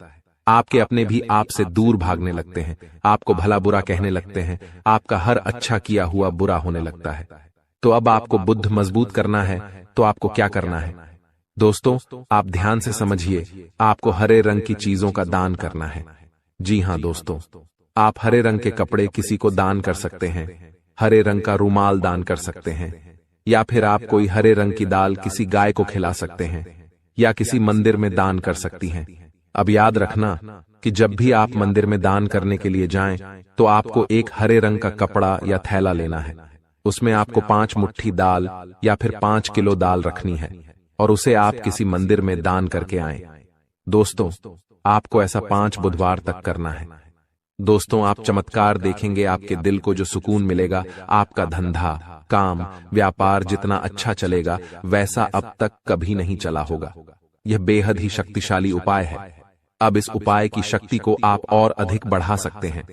आपके अपने भी आपसे दूर भागने लगते हैं, आपको भला बुरा कहने लगते हैं, आपका हर अच्छा किया हुआ बुरा होने लगता है। तो अब आपको बुद्ध मजबूत करना है तो आपको क्या करना है? दोस्तों, आप ध्यान से समझिए, आपको हरे रंग की चीजों का दान करना है। जी हां दोस्तों, आप हरे रंग के कपड़े किसी को दान कर सकते हैं, हरे रंग का रुमाल दान कर सकते हैं, या फिर आप कोई हरे रंग की दाल किसी गाय को खिला सकते हैं, या किसी मंदिर में दान कर सकती हैं। अब याद रखना कि जब भी आप मंदिर में दान करने के लिए जाएं तो आपको एक हरे रंग का कपड़ा या थैला लेना है। उसमें आपको 5 मुट्ठी दाल या फिर 5 किलो दाल रखनी है और उसे आप किसी मंदिर में दान करके आएं। दोस्तों, आपको ऐसा 5 बुधवार तक करना है। दोस्तों, आप चमत्कार देखेंगे, आपके दिल को जो सुकून मिलेगा, आपका धंधा, काम, व्यापार जितना अच्छा चलेगा वैसा अब तक कभी नहीं चला होगा। यह बेहद ही शक्तिशाली उपाय है। अब इस उपाय की शक्ति को आप और अधिक बढ़ा सकते हैं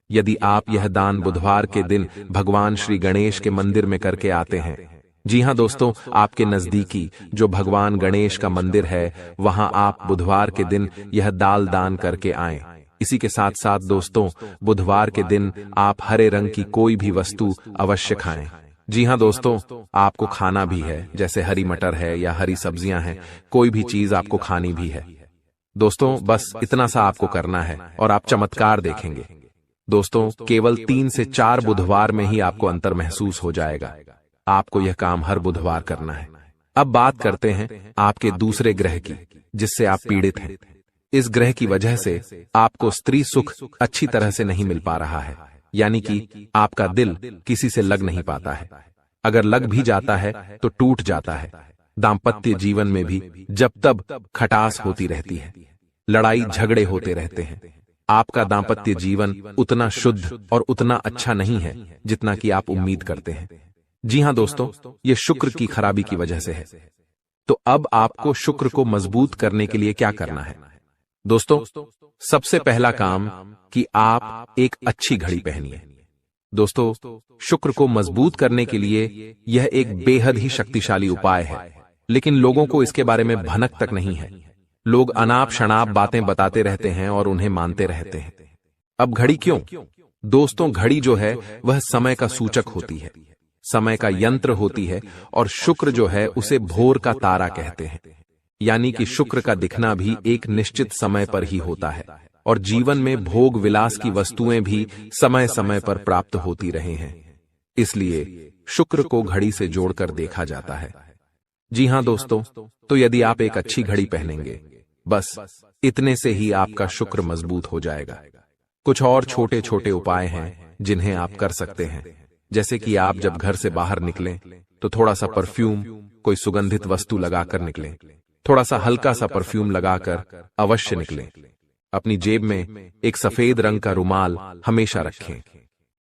यदि आप यह दान बुधवार के दिन भगवान श्री गणेश के मंदिर में करके आते हैं। जी हां दोस्तों, आपके नजदीकी जो भगवान गणेश का मंदिर है वहां आप बुधवार के दिन यह दाल दान करके आएं। इसी के साथ साथ दोस्तों, बुधवार के दिन आप हरे रंग की कोई भी वस्तु अवश्य खाएं। जी हां दोस्तों, आपको खाना भी है, जैसे हरी मटर है या हरी सब्जियां हैं, कोई भी चीज आपको खानी भी है। दोस्तों, बस इतना सा आपको करना है और आप चमत्कार देखेंगे। दोस्तों, केवल 3 से 4 बुधवार में ही आपको अंतर महसूस हो जाएगा। आपको यह काम हर बुधवार करना है। अब बात करते हैं आपके दूसरे ग्रह की, जिससे आप पीड़ित हैं। इस ग्रह की वजह से आपको स्त्री सुख अच्छी तरह से नहीं मिल पा रहा है, यानी कि आपका दिल किसी से लग नहीं पाता है। अगर लग भी जाता है तो टूट जाता है। दाम्पत्य जीवन में भी जब तब खटास होती रहती है, लड़ाई झगड़े होते रहते हैं। आपका दाम्पत्य जीवन उतना शुद्ध और उतना अच्छा नहीं है जितना कि आप उम्मीद करते हैं। जी हां दोस्तों, यह शुक्र की खराबी की वजह से है। तो अब आपको शुक्र को मजबूत करने के लिए क्या करना है? दोस्तों, सबसे पहला काम कि आप एक अच्छी घड़ी पहनिए। दोस्तों, शुक्र को मजबूत करने के लिए यह एक बेहद ही शक्तिशाली उपाय है, लेकिन लोगों को इसके बारे में भनक तक नहीं है। लोग अनाप शनाप बातें बताते रहते हैं और उन्हें मानते रहते हैं। अब घड़ी क्यों? दोस्तों, घड़ी जो है वह समय का सूचक होती है, समय का यंत्र होती है, और शुक्र जो है उसे भोर का तारा कहते हैं। यानी कि शुक्र का दिखना भी एक निश्चित समय पर ही होता है, और जीवन में भोग विलास की वस्तुएं भी समय समय पर प्राप्त होती रहे हैं। इसलिए शुक्र को घड़ी से जोड़कर देखा जाता है। जी हां दोस्तों, तो यदि आप एक अच्छी घड़ी पहनेंगे, बस इतने से ही आपका शुक्र मजबूत हो जाएगा। कुछ और छोटे छोटे उपाय हैं जिन्हें आप कर सकते हैं, जैसे कि आप जब घर से बाहर निकलें तो थोड़ा सा परफ्यूम, कोई सुगंधित वस्तु लगाकर निकलें। थोड़ा सा हल्का सा परफ्यूम लगाकर अवश्य निकलें। अपनी जेब में एक सफेद रंग का रुमाल हमेशा रखें।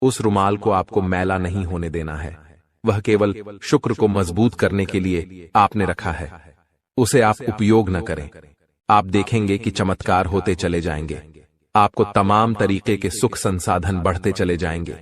उस रुमाल को आपको मैला नहीं होने देना है, वह केवल शुक्र को मजबूत करने के लिए आपने रखा है। उसे आप उपयोग न करें। आप देखेंगे कि चमत्कार होते चले जाएंगे। आपको तमाम तरीके के सुख संसाधन बढ़ते चले जाएंगे।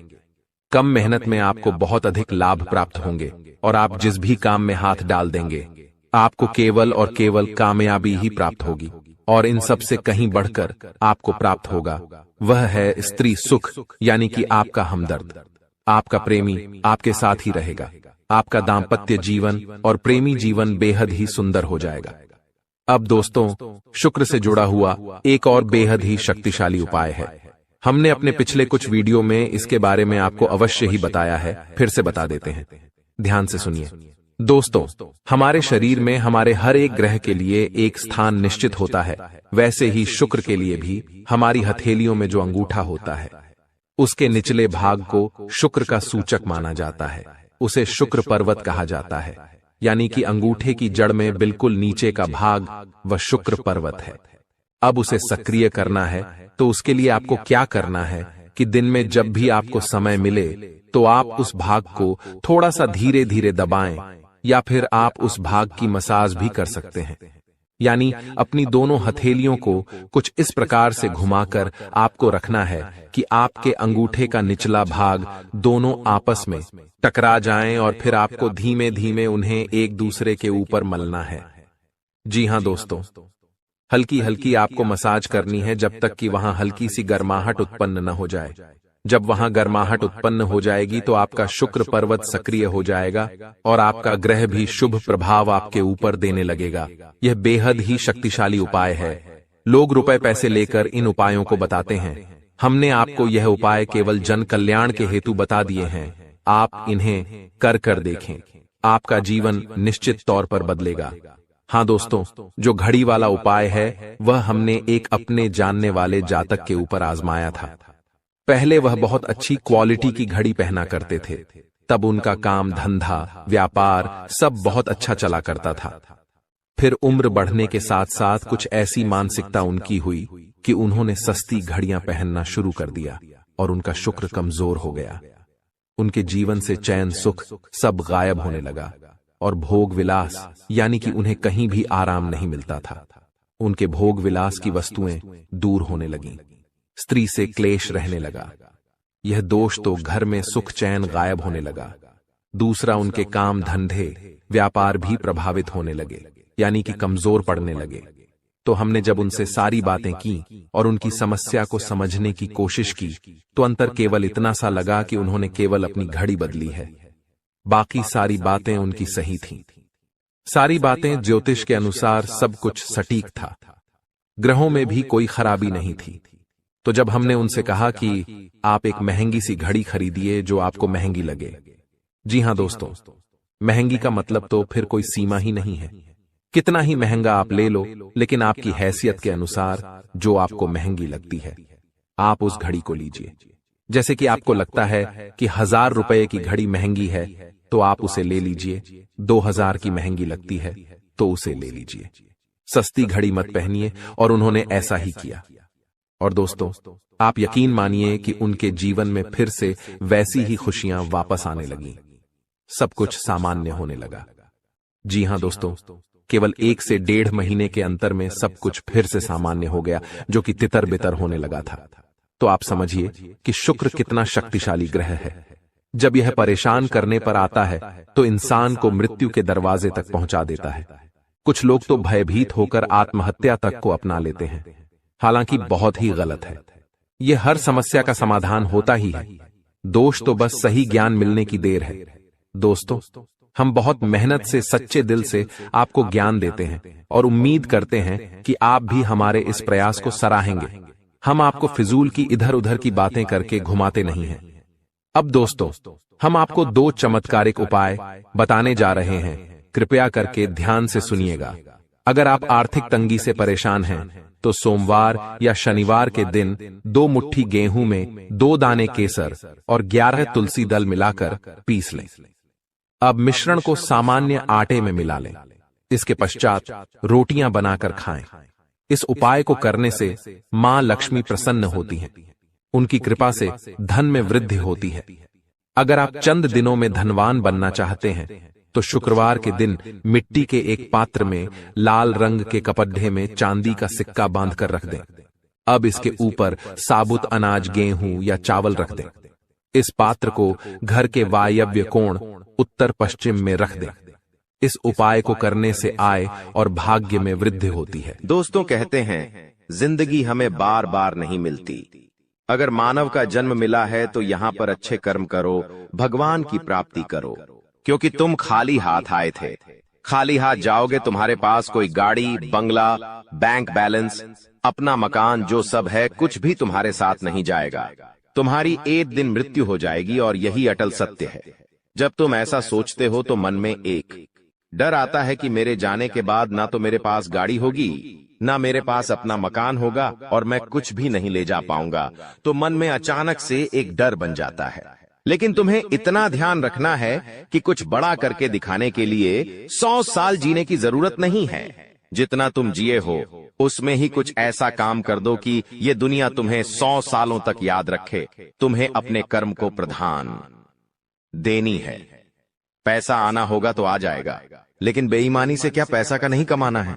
कम मेहनत में आपको बहुत अधिक लाभ प्राप्त होंगे, और आप जिस भी काम में हाथ डाल देंगे आपको केवल और केवल कामयाबी ही प्राप्त होगी। और इन सब से कहीं बढ़कर आपको प्राप्त होगा, वह है स्त्री सुख, यानी कि आपका हमदर्द। आपका प्रेमी आपके साथ ही रहेगा। आपका दाम्पत्य जीवन और प्रेमी जीवन बेहद ही सुंदर हो जाएगा। अब दोस्तों, शुक्र से जुड़ा हुआ एक और बेहद ही शक्तिशाली उपाय है। हमने अपने पिछले कुछ वीडियो में इसके बारे में आपको अवश्य ही बताया है, फिर से बता देते हैं। ध्यान से सुनिए। दोस्तों, हमारे शरीर में हमारे हर एक ग्रह के लिए एक स्थान निश्चित होता है। वैसे ही शुक्र के लिए भी हमारी हथेलियों में जो अंगूठा होता है, उसके निचले भाग को शुक्र का सूचक माना जाता है। उसे शुक्र पर्वत कहा जाता है, यानी कि अंगूठे की जड़ में बिल्कुल नीचे का भाग वह शुक्र पर्वत है। अब उसे सक्रिय करना है, तो उसके लिए आपको क्या करना है कि दिन में जब भी आपको समय मिले तो आप उस भाग को थोड़ा सा धीरे धीरे दबाएं, या फिर आप उस भाग की मसाज भी कर सकते हैं। यानी अपनी दोनों हथेलियों को कुछ इस प्रकार से घुमाकर आपको रखना है कि आपके अंगूठे का निचला भाग दोनों आपस में टकरा जाएं और फिर आपको धीमे धीमे उन्हें एक दूसरे के ऊपर मलना है। जी हां दोस्तों, हल्की हल्की आपको मसाज करनी है जब तक कि वहां हल्की सी गर्माहट उत्पन्न न हो जाए। जब वहां गर्माहट उत्पन्न हो जाएगी तो आपका शुक्र पर्वत सक्रिय हो जाएगा और आपका ग्रह भी शुभ प्रभाव आपके ऊपर देने लगेगा। यह बेहद ही शक्तिशाली उपाय है। लोग रुपए पैसे लेकर इन उपायों को बताते हैं। हमने आपको यह उपाय केवल जन कल्याण के हेतु बता दिए हैं। आप इन्हें कर देखें, आपका जीवन निश्चित तौर पर बदलेगा। हाँ दोस्तों, जो घड़ी वाला उपाय है वह हमने एक अपने जानने वाले जातक के ऊपर आजमाया था। पहले वह बहुत अच्छी क्वालिटी की घड़ी पहना करते थे, तब उनका काम धंधा व्यापार सब बहुत अच्छा चला करता था। फिर उम्र बढ़ने के साथ साथ कुछ ऐसी मानसिकता उनकी हुई कि उन्होंने सस्ती घड़ियां पहनना शुरू कर दिया और उनका शुक्र कमजोर हो गया। उनके जीवन से चैन सुख सब गायब होने लगा और भोग विलास यानी कि उन्हें कहीं भी आराम नहीं मिलता था। उनके भोग विलास की वस्तुएं दूर होने लगीं। स्त्री से क्लेश रहने लगा। यह दोष तो घर में सुख चैन गायब होने लगा। दूसरा, उनके काम धंधे व्यापार भी प्रभावित होने लगे, यानी कि कमजोर पड़ने लगे। तो हमने जब उनसे सारी बातें की और उनकी समस्या को समझने की कोशिश की तो अंतर केवल इतना सा लगा कि उन्होंने केवल अपनी घड़ी बदली है, बाकी सारी बातें उनकी सही थीं। सारी बातें ज्योतिष के अनुसार सब कुछ सटीक था। ग्रहों में भी कोई खराबी नहीं थी। तो जब हमने उनसे कहा कि आप एक महंगी सी घड़ी खरीदिए जो आपको महंगी लगे। जी हां दोस्तों, महंगी का मतलब तो फिर कोई सीमा ही नहीं है। कितना ही महंगा आप ले लो, लेकिन आपकी हैसियत के अनुसार जो आपको महंगी लगती है आप उस घड़ी को लीजिए। जैसे कि आपको लगता है कि 1000 रुपए की घड़ी महंगी है तो आप उसे ले लीजिए। 2000 की महंगी लगती है तो उसे ले लीजिए। सस्ती घड़ी मत पहनिए, और उन्होंने ऐसा ही किया। और दोस्तों, आप यकीन मानिए कि उनके जीवन में फिर से वैसी ही खुशियां वापस आने लगीं। सब कुछ सामान्य होने लगा। जी हां दोस्तों, केवल 1 से 1.5 महीने के अंतर में सब कुछ फिर से सामान्य हो गया, जो कि तितर बितर होने लगा था। तो आप समझिए कि शुक्र कितना शक्तिशाली ग्रह है। जब यह परेशान करने पर आता है तो इंसान को मृत्यु के दरवाजे तक पहुंचा देता है। कुछ लोग तो भयभीत होकर आत्महत्या तक को अपना लेते हैं, हालांकि बहुत ही गलत है। यह हर समस्या का समाधान होता ही है। दोष तो बस सही ज्ञान मिलने की देर है। दोस्तों, हम बहुत मेहनत से सच्चे दिल से आपको ज्ञान देते हैं और उम्मीद करते हैं कि आप भी हमारे इस प्रयास को सराहेंगे। हम आपको फिजूल की इधर उधर की बातें करके घुमाते नहीं हैं। अब दोस्तों, हम आपको 2 चमत्कारिक उपाय बताने जा रहे हैं। कृपया करके ध्यान से सुनिएगा। अगर आप आर्थिक तंगी से परेशान हैं तो सोमवार या शनिवार के दिन 2 मुट्ठी गेहूं में 2 दाने केसर और 11 तुलसी दल मिलाकर पीस लें। अब मिश्रण को सामान्य आटे में मिला लें। इसके पश्चात रोटियां बनाकर खाएं। इस उपाय को करने से मां लक्ष्मी प्रसन्न होती हैं। उनकी कृपा से धन में वृद्धि होती है। अगर आप चंद दिनों में धनवान बनना चाहते हैं तो शुक्रवार के दिन मिट्टी के एक पात्र में लाल रंग के कपड्ढे में चांदी का सिक्का बांधकर रख दें। अब इसके ऊपर साबुत अनाज गेहूं या चावल रख दें। इस पात्र को घर के वायव्य कोण उत्तर पश्चिम में रख दें। इस उपाय को करने से आय और भाग्य में वृद्धि होती है। दोस्तों, कहते हैं जिंदगी हमें बार बार नहीं मिलती। अगर मानव का जन्म मिला है तो यहाँ पर अच्छे कर्म करो, भगवान की प्राप्ति करो, क्योंकि तुम खाली हाथ आए थे। खाली हाथ जाओगे, तुम्हारे पास कोई गाड़ी, बंगला, बैंक बैलेंस, अपना मकान जो सब है कुछ भी तुम्हारे साथ नहीं जाएगा। तुम्हारी एक दिन मृत्यु हो जाएगी और यही अटल सत्य है। जब तुम ऐसा सोचते हो तो मन में एक डर आता है कि मेरे जाने के बाद ना तो मेरे पास गाड़ी होगी, ना मेरे पास अपना मकान होगा और मैं कुछ भी नहीं ले जा पाऊंगा। तो मन में अचानक से एक डर बन जाता है। लेकिन तुम्हें इतना ध्यान रखना है कि कुछ बड़ा करके दिखाने के लिए 100 साल जीने की जरूरत नहीं है। जितना तुम जिए हो उसमें ही कुछ ऐसा काम कर दो कि ये दुनिया तुम्हें 100 सालों तक याद रखे। तुम्हें अपने कर्म को प्रधान देनी है। पैसा आना होगा तो आ जाएगा, लेकिन बेईमानी से क्या पैसा का नहीं कमाना है।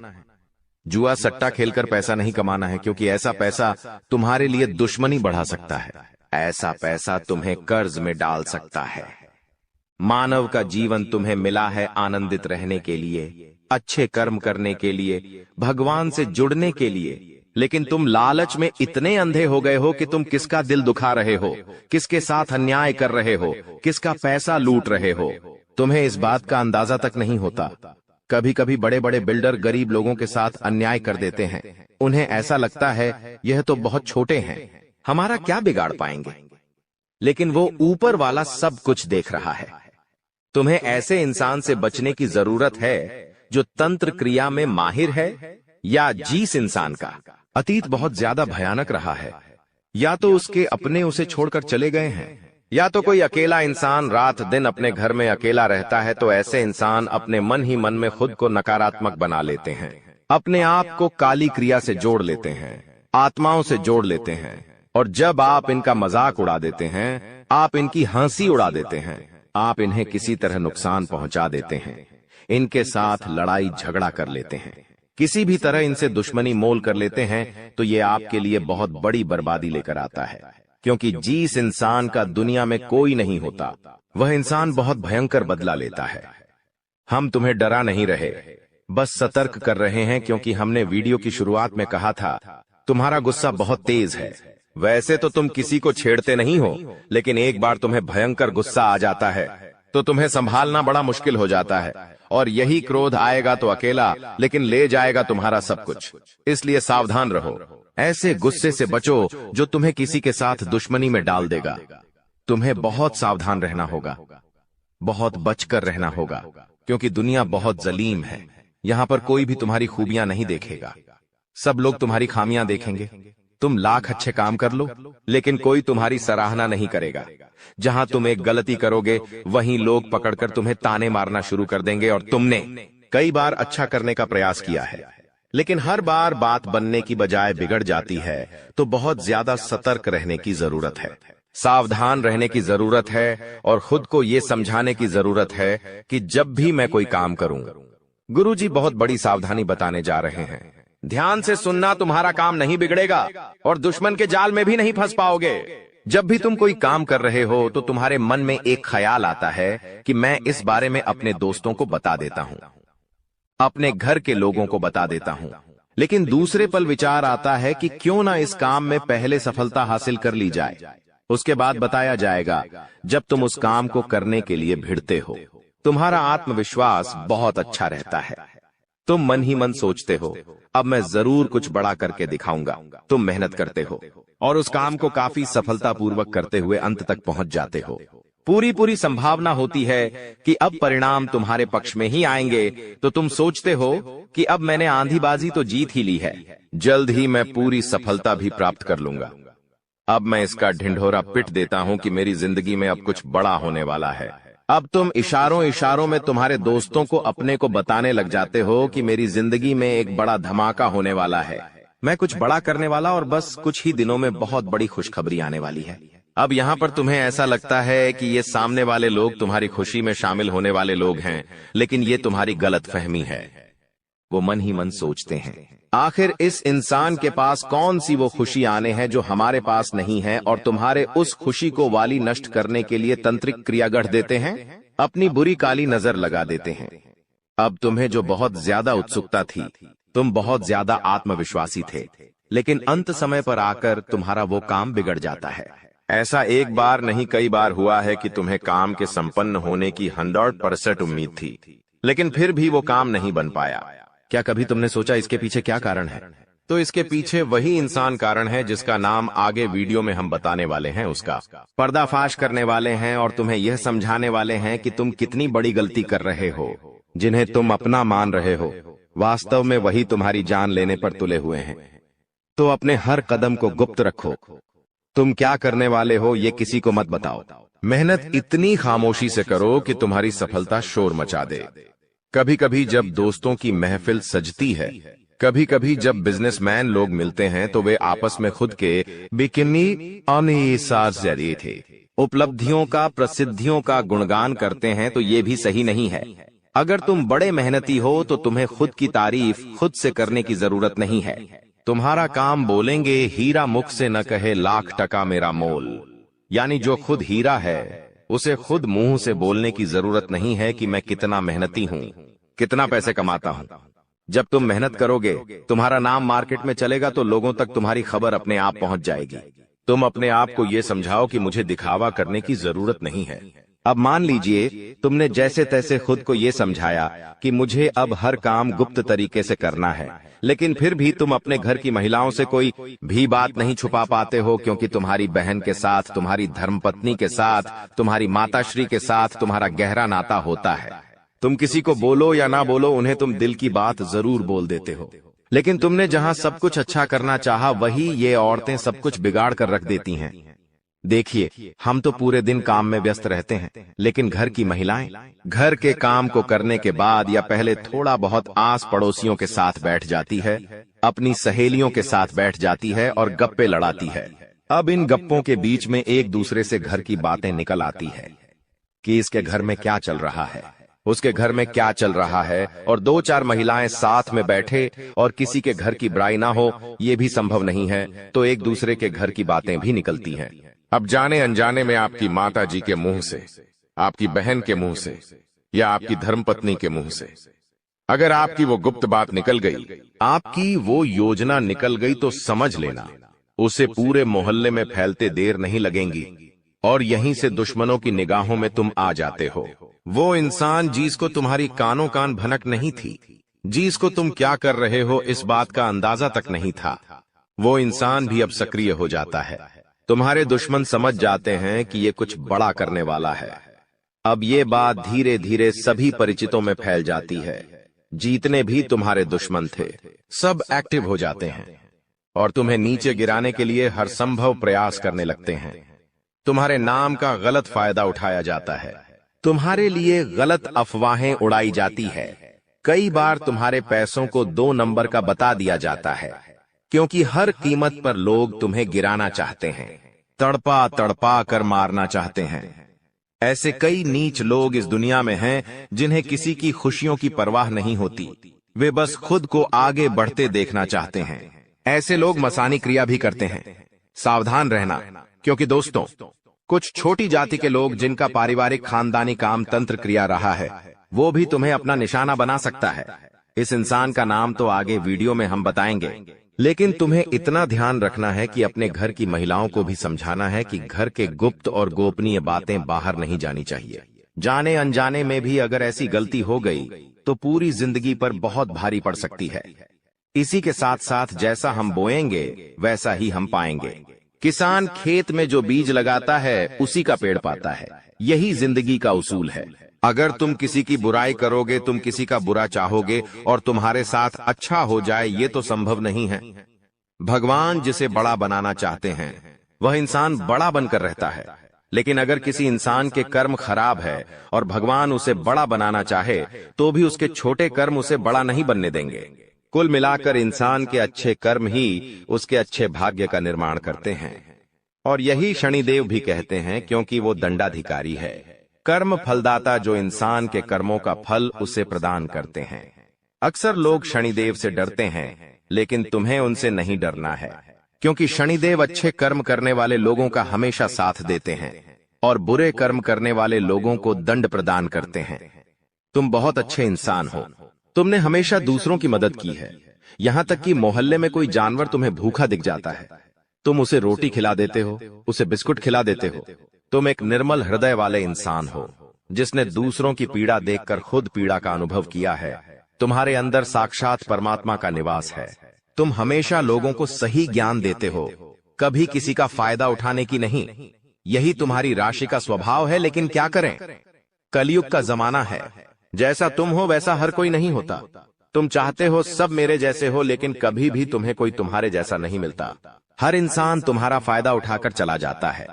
जुआ सट्टा खेलकर पैसा नहीं कमाना है, क्योंकि ऐसा पैसा तुम्हारे लिए दुश्मनी बढ़ा सकता है। ऐसा पैसा तुम्हें कर्ज में डाल सकता है। मानव का जीवन तुम्हें मिला है आनंदित रहने के लिए, अच्छे कर्म करने के लिए, भगवान से जुड़ने के लिए, लेकिन तुम लालच में इतने अंधे हो गए हो कि तुम किसका दिल दुखा रहे हो, किसके साथ अन्याय कर रहे हो, किसका पैसा लूट रहे हो, तुम्हें इस बात का अंदाजा तक नहीं होता। कभी कभी बड़े बड़े बिल्डर गरीब लोगों के साथ अन्याय कर देते हैं। उन्हें ऐसा लगता है यह तो बहुत छोटे हैं, हमारा क्या बिगाड़ पाएंगे, लेकिन वो ऊपर वाला सब कुछ देख रहा है। तुम्हें ऐसे इंसान से बचने की जरूरत है जो तंत्र क्रिया में माहिर है, या जिस इंसान का अतीत बहुत ज्यादा भयानक रहा है, या तो उसके अपने उसे छोड़कर चले गए हैं, या तो कोई अकेला इंसान रात दिन अपने घर में अकेला रहता है। तो ऐसे इंसान अपने मन ही मन में खुद को नकारात्मक बना लेते हैं, अपने आप को काली क्रिया से जोड़ लेते हैं, आत्माओं से जोड़ लेते हैं। और जब आप इनका मजाक उड़ा देते हैं, आप इनकी हंसी उड़ा देते हैं, आप इन्हें किसी तरह नुकसान पहुंचा देते हैं, इनके साथ लड़ाई झगड़ा कर लेते हैं, किसी भी तरह इनसे दुश्मनी मोल कर लेते हैं, तो ये आपके लिए बहुत बड़ी बर्बादी लेकर आता है। क्योंकि जिस इंसान का दुनिया में कोई नहीं होता, वह इंसान बहुत भयंकर बदला लेता है। हम तुम्हें डरा नहीं रहे, बस सतर्क कर रहे हैं, क्योंकि हमने वीडियो की शुरुआत में कहा था तुम्हारा गुस्सा बहुत तेज है। वैसे तो तुम किसी को छेड़ते नहीं हो, लेकिन एक बार तुम्हें भयंकर गुस्सा आ जाता है तो तुम्हें संभालना बड़ा मुश्किल हो जाता है। और यही क्रोध आएगा तो अकेला, लेकिन ले जाएगा तुम्हारा सब कुछ। इसलिए सावधान रहो, ऐसे गुस्से से बचो जो तुम्हें किसी के साथ दुश्मनी में डाल देगा। तुम्हें बहुत सावधान रहना होगा, बहुत बचकर रहना होगा, क्योंकि दुनिया बहुत जलीम है। यहाँ पर कोई भी तुम्हारी खूबियां नहीं देखेगा, सब लोग तुम्हारी खामियां देखेंगे। तुम लाख अच्छे काम कर लो, लेकिन कोई तुम्हारी सराहना नहीं करेगा। जहां तुम एक गलती करोगे, वहीं लोग पकड़कर तुम्हें ताने मारना शुरू कर देंगे। और तुमने कई बार अच्छा करने का प्रयास किया है, लेकिन हर बार बात बनने की बजाय बिगड़ जाती है। तो बहुत ज्यादा सतर्क रहने की जरूरत है, सावधान रहने की जरूरत है, और खुद को ये समझाने की जरूरत है कि जब भी मैं कोई काम करूं, गुरुजी बहुत बड़ी सावधानी बताने जा रहे हैं। ध्यान से सुनना, तुम्हारा काम नहीं बिगड़ेगा और दुश्मन के जाल में भी नहीं फंस पाओगे। जब भी तुम कोई काम कर रहे हो तो तुम्हारे मन में एक ख्याल आता है कि मैं इस बारे में अपने दोस्तों को बता देता हूं, अपने घर के लोगों को बता देता हूं। लेकिन दूसरे पल विचार आता है कि क्यों ना इस काम में पहले सफलता हासिल कर ली जाए, उसके बाद बताया जाएगा। जब तुम उस काम को करने के लिए भिड़ते हो, तुम्हारा आत्मविश्वास बहुत अच्छा रहता है। तुम मन ही मन सोचते हो, अब मैं जरूर कुछ बड़ा करके दिखाऊंगा। तुम मेहनत करते हो और उस काम को काफी सफलतापूर्वक करते हुए अंत तक पहुंच जाते हो। पूरी संभावना होती है कि अब परिणाम तुम्हारे पक्ष में ही आएंगे। तो तुम सोचते हो कि अब मैंने आंधीबाजी तो जीत ही ली है, जल्द ही मैं पूरी सफलता भी प्राप्त कर लूंगा। अब मैं इसका ढिंढोरा पिट देता हूं कि मेरी जिंदगी में अब कुछ बड़ा होने वाला है। अब तुम इशारों में तुम्हारे दोस्तों को अपने को बताने लग जाते हो कि मेरी जिंदगी में एक बड़ा धमाका होने वाला है, मैं कुछ बड़ा करने वाला, और बस कुछ ही दिनों में बहुत बड़ी खुशखबरी आने वाली है। अब यहाँ पर तुम्हें ऐसा लगता है कि ये सामने वाले लोग तुम्हारी खुशी में शामिल होने वाले लोग हैं, लेकिन ये तुम्हारी गलतफहमी है। वो मन ही मन सोचते हैं, आखिर इस इंसान के पास कौन सी वो खुशी आने हैं जो हमारे पास नहीं है, और तुम्हारे उस खुशी को वाली नष्ट करने के लिए तंत्रिक क्रिया गढ़ देते हैं, अपनी बुरी काली नजर लगा देते हैं। अब तुम्हें जो बहुत ज्यादा उत्सुकता थी, तुम बहुत ज्यादा आत्मविश्वासी थे, लेकिन अंत समय पर आकर तुम्हारा वो काम बिगड़ जाता है। ऐसा एक बार नहीं कई बार हुआ है कि तुम्हें काम के संपन्न होने की 100% उम्मीद थी, लेकिन फिर भी वो काम नहीं बन पाया। क्या कभी तुमने सोचा इसके पीछे क्या कारण है? तो इसके पीछे वही इंसान कारण है जिसका नाम आगे वीडियो में हम बताने वाले हैं। उसका पर्दाफाश करने वाले हैं और तुम्हें यह समझाने वाले हैं कि तुम कितनी बड़ी गलती कर रहे हो। जिन्हें तुम अपना मान रहे हो, वास्तव में वही तुम्हारी जान लेने पर तुले हुए हैं। तो अपने हर कदम को गुप्त रखो। तुम क्या करने वाले हो ये किसी को मत बताओ। मेहनत इतनी खामोशी से करो कि तुम्हारी सफलता शोर मचा दे। कभी कभी जब दोस्तों की महफिल सजती है, कभी कभी जब बिजनेसमैन लोग मिलते हैं, तो वे आपस में खुद के बिकिनी अनिसार थे उपलब्धियों का, प्रसिद्धियों का गुणगान करते हैं। तो ये भी सही नहीं है। अगर तुम बड़े मेहनती हो तो तुम्हें खुद की तारीफ खुद से करने की जरूरत नहीं है। तुम्हारा काम बोलेंगे, हीरा मुख से न कहे लाख टका मेरा मोल। यानी जो खुद हीरा है उसे खुद मुंह से बोलने की जरूरत नहीं है कि मैं कितना मेहनती हूं, कितना पैसे कमाता हूं। जब तुम मेहनत करोगे, तुम्हारा नाम मार्केट में चलेगा तो लोगों तक तुम्हारी खबर अपने आप पहुंच जाएगी। तुम अपने आप को ये समझाओ कि मुझे दिखावा करने की जरूरत नहीं है। अब मान लीजिए तुमने जैसे तैसे खुद को ये समझाया कि मुझे अब हर काम गुप्त तरीके से करना है, लेकिन फिर भी तुम अपने घर की महिलाओं से कोई भी बात नहीं छुपा पाते हो, क्योंकि तुम्हारी बहन के साथ, तुम्हारी धर्मपत्नी के साथ, तुम्हारी माताश्री के साथ तुम्हारा गहरा नाता होता है। तुम किसी को बोलो या ना बोलो, उन्हें तुम दिल की बात जरूर बोल देते हो। लेकिन तुमने जहां सब कुछ अच्छा करना चाहा, वही ये औरतें सब कुछ बिगाड़ कर रख देती हैं। देखिए, हम तो पूरे दिन काम में व्यस्त रहते हैं, लेकिन घर की महिलाएं घर के काम को करने के बाद या पहले थोड़ा बहुत आस पड़ोसियों के साथ बैठ जाती है, अपनी सहेलियों के साथ बैठ जाती है और गप्पे लड़ाती है। अब इन गप्पों के बीच में एक दूसरे से घर की बातें निकल आती है कि इसके घर में क्या चल रहा है, उसके घर में क्या चल रहा है, और दो चार महिलाएं साथ में बैठे और किसी के घर की बुराई ना हो, ये भी संभव नहीं है, तो एक दूसरे के घर की बातें भी निकलती हैं। अब जाने अनजाने में आपकी माता जी के मुंह से, आपकी बहन के मुंह से या आपकी धर्मपत्नी के मुंह से अगर आपकी वो गुप्त बात निकल गई, आपकी वो योजना निकल गई, तो समझ लेना उसे पूरे मोहल्ले में फैलते देर नहीं लगेंगी और यहीं से दुश्मनों की निगाहों में तुम आ जाते हो। वो इंसान जिसको तुम्हारी कानों कान भनक नहीं थी, जिसको तुम क्या कर रहे हो इस बात का अंदाजा तक नहीं था, वो इंसान भी अब सक्रिय हो जाता है। तुम्हारे दुश्मन समझ जाते हैं कि ये कुछ बड़ा करने वाला है। अब ये बात धीरे धीरे सभी परिचितों में फैल जाती है। जीतने भी तुम्हारे दुश्मन थे, सब एक्टिव हो जाते हैं और तुम्हें नीचे गिराने के लिए हर संभव प्रयास करने लगते हैं। तुम्हारे नाम का गलत फायदा उठाया जाता है, तुम्हारे लिए गलत अफवाहें उड़ाई जाती है। कई बार तुम्हारे पैसों को 2 नंबर का बता दिया जाता है, क्योंकि हर कीमत पर लोग तुम्हें गिराना चाहते हैं, तड़पा तड़पा कर मारना चाहते हैं। ऐसे कई नीच लोग इस दुनिया में हैं जिन्हें किसी की खुशियों की परवाह नहीं होती, वे बस खुद को आगे बढ़ते देखना चाहते हैं। ऐसे लोग मसानी क्रिया भी करते हैं। सावधान रहना, क्योंकि दोस्तों, कुछ छोटी जाति के लोग जिनका पारिवारिक खानदानी काम तंत्र क्रिया रहा है, वो भी तुम्हें अपना निशाना बना सकता है। इस इंसान का नाम तो आगे वीडियो में हम बताएंगे, लेकिन तुम्हें इतना ध्यान रखना है कि अपने घर की महिलाओं को भी समझाना है कि घर के गुप्त और गोपनीय बातें बाहर नहीं जानी चाहिए। जाने अनजाने में भी अगर ऐसी गलती हो गई तो पूरी जिंदगी पर बहुत भारी पड़ सकती है। इसी के साथ साथ जैसा हम बोएंगे वैसा ही हम पाएंगे। किसान खेत में जो बीज लगाता है उसी का पेड़ पाता है। यही जिंदगी का उसूल है। अगर तुम किसी की बुराई करोगे, तुम किसी का बुरा चाहोगे और तुम्हारे साथ अच्छा हो जाए, ये तो संभव नहीं है। भगवान जिसे बड़ा बनाना चाहते हैं वह इंसान बड़ा बनकर रहता है, लेकिन अगर किसी इंसान के कर्म खराब है और भगवान उसे बड़ा बनाना चाहे तो भी उसके छोटे कर्म उसे बड़ा नहीं बनने देंगे। कुल मिलाकर इंसान के अच्छे कर्म ही उसके अच्छे भाग्य का निर्माण करते हैं, और यही शनिदेव भी कहते हैं, क्योंकि वो दंडाधिकारी है, कर्म फलदाता, जो इंसान के कर्मों का फल उसे प्रदान करते हैं। अक्सर लोग शनिदेव से डरते हैं, लेकिन तुम्हें उनसे नहीं डरना है, क्योंकि शनिदेव अच्छे कर्म करने वाले लोगों का हमेशा साथ देते हैं और बुरे कर्म करने वाले लोगों को दंड प्रदान करते हैं। तुम बहुत अच्छे इंसान हो, तुमने हमेशा दूसरों की मदद की है। यहां तक कि मोहल्ले में कोई जानवर तुम्हें भूखा दिख जाता है, तुम उसे रोटी खिला देते हो, उसे बिस्कुट खिला देते हो। तुम एक निर्मल हृदय वाले इंसान हो, जिसने दूसरों की पीड़ा देखकर खुद पीड़ा का अनुभव किया है। तुम्हारे अंदर साक्षात परमात्मा का निवास है। तुम हमेशा लोगों को सही ज्ञान देते हो, कभी किसी का फायदा उठाने की नहीं। यही तुम्हारी राशि का स्वभाव है, लेकिन क्या करें, कलयुग का जमाना है। जैसा तुम हो वैसा हर कोई नहीं होता। तुम चाहते हो सब मेरे जैसे हो, लेकिन कभी भी तुम्हें कोई तुम्हारे जैसा नहीं मिलता। हर इंसान तुम्हारा फायदा उठाकर चला जाता है,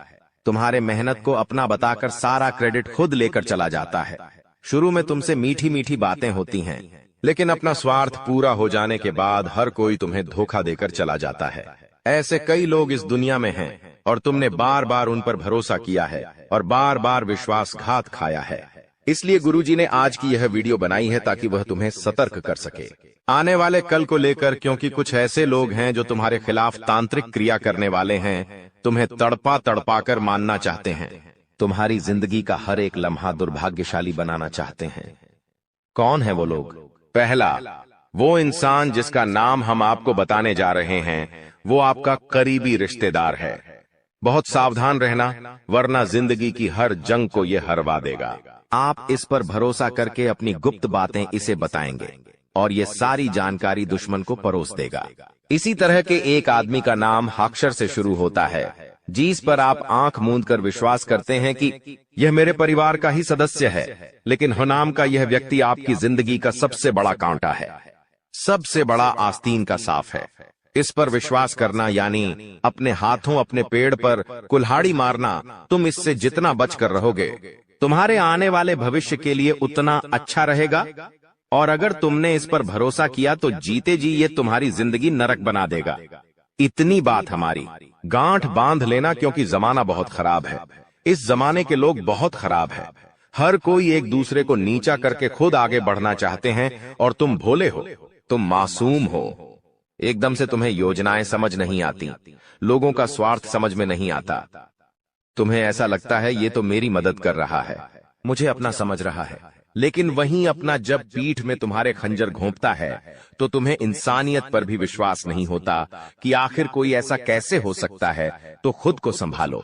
तुम्हारे मेहनत को अपना बताकर सारा क्रेडिट खुद लेकर चला जाता है। शुरू में तुमसे मीठी मीठी बातें होती हैं, लेकिन अपना स्वार्थ पूरा हो जाने के बाद हर कोई तुम्हें धोखा देकर चला जाता है। ऐसे कई लोग इस दुनिया में हैं और तुमने बार बार उन पर भरोसा किया है और बार बार विश्वासघात खाया है। इसलिए गुरुजी ने आज की यह वीडियो बनाई है ताकि वह तुम्हें सतर्क कर सके आने वाले कल को लेकर, क्योंकि कुछ ऐसे लोग हैं जो तुम्हारे खिलाफ तांत्रिक क्रिया करने वाले हैं, तुम्हें तड़पा तड़पा कर मानना चाहते हैं, तुम्हारी जिंदगी का हर एक लम्हा दुर्भाग्यशाली बनाना चाहते हैं। कौन है वो लोग? पहला, वो इंसान जिसका नाम हम आपको बताने जा रहे हैं, वो आपका करीबी रिश्तेदार है। बहुत सावधान रहना, वरना जिंदगी की हर जंग को ये हरवा देगा। आप इस पर भरोसा करके अपनी गुप्त बातें इसे बताएंगे और ये सारी जानकारी दुश्मन को परोस देगा। इसी तरह के एक आदमी का नाम अक्षर से शुरू होता है, जिस पर आप आंख मूंद कर विश्वास करते हैं कि यह मेरे परिवार का ही सदस्य है, लेकिन हुनाम का यह व्यक्ति आपकी जिंदगी का सबसे बड़ा कांटा है, सबसे बड़ा आस्तीन का साफ है। इस पर विश्वास करना यानी अपने हाथों अपने पेड़ पर कुल्हाड़ी मारना। तुम इससे जितना बचकर रहोगे, तुम्हारे आने वाले भविष्य के लिए उतना अच्छा रहेगा। और अगर तुमने इस पर भरोसा किया तो जीते जी ये तुम्हारी जिंदगी नरक बना देगा। इतनी बात हमारी, गांठ बांध लेना, क्योंकि जमाना बहुत खराब है। इस जमाने के लोग बहुत खराब है। हर कोई एक दूसरे को नीचा करके खुद आगे बढ़ना चाहते हैं, और तुम भोले हो, तुम मासूम हो। एकदम से तुम्हें योजनाएं समझ नहीं आती, लोगों का स्वार्थ समझ में नहीं आता। तुम्हें ऐसा लगता है ये तो मेरी मदद कर रहा है, मुझे अपना समझ रहा है, लेकिन वहीं अपना जब पीठ में तुम्हारे खंजर घोंपता है तो तुम्हें इंसानियत पर भी विश्वास नहीं होता कि आखिर कोई ऐसा कैसे हो सकता है। तो खुद को संभालो।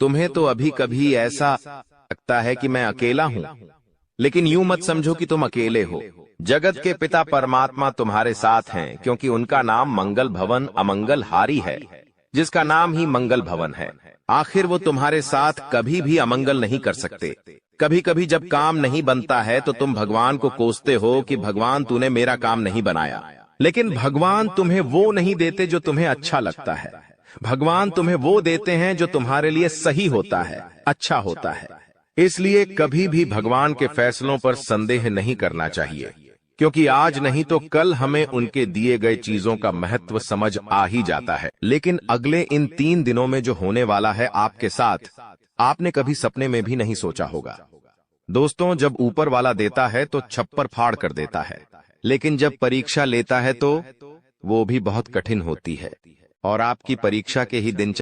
तुम्हें तो अभी कभी ऐसा लगता है कि मैं अकेला हूं, लेकिन यूं मत समझो कि तुम अकेले हो। जगत के पिता परमात्मा तुम्हारे साथ हैं, क्योंकि उनका नाम मंगल भवन अमंगल हारी है, जिसका नाम ही मंगल भवन है। आखिर वो तुम्हारे साथ कभी भी अमंगल नहीं कर सकते। कभी कभी जब काम नहीं बनता है तो तुम भगवान को कोसते हो कि भगवान तूने मेरा काम नहीं बनाया, लेकिन भगवान तुम्हें वो नहीं देते जो तुम्हें अच्छा लगता है। भगवान तुम्हें वो देते हैं जो तुम्हारे लिए सही होता है, अच्छा होता है। इसलिए कभी भी भगवान के फैसलों पर संदेह नहीं करना चाहिए, क्योंकि आज नहीं तो कल हमें उनके दिए गए चीजों का महत्व समझ आ ही जाता है। लेकिन अगले इन 3 दिनों में जो होने वाला है आपके साथ, आपने कभी सपने में भी नहीं सोचा होगा। दोस्तों, जब ऊपर वाला देता है तो छप्पर फाड़ कर देता है, लेकिन जब परीक्षा लेता है तो वो भी बहुत कठिन होती है। और आपकी परीक्षा के ही दिन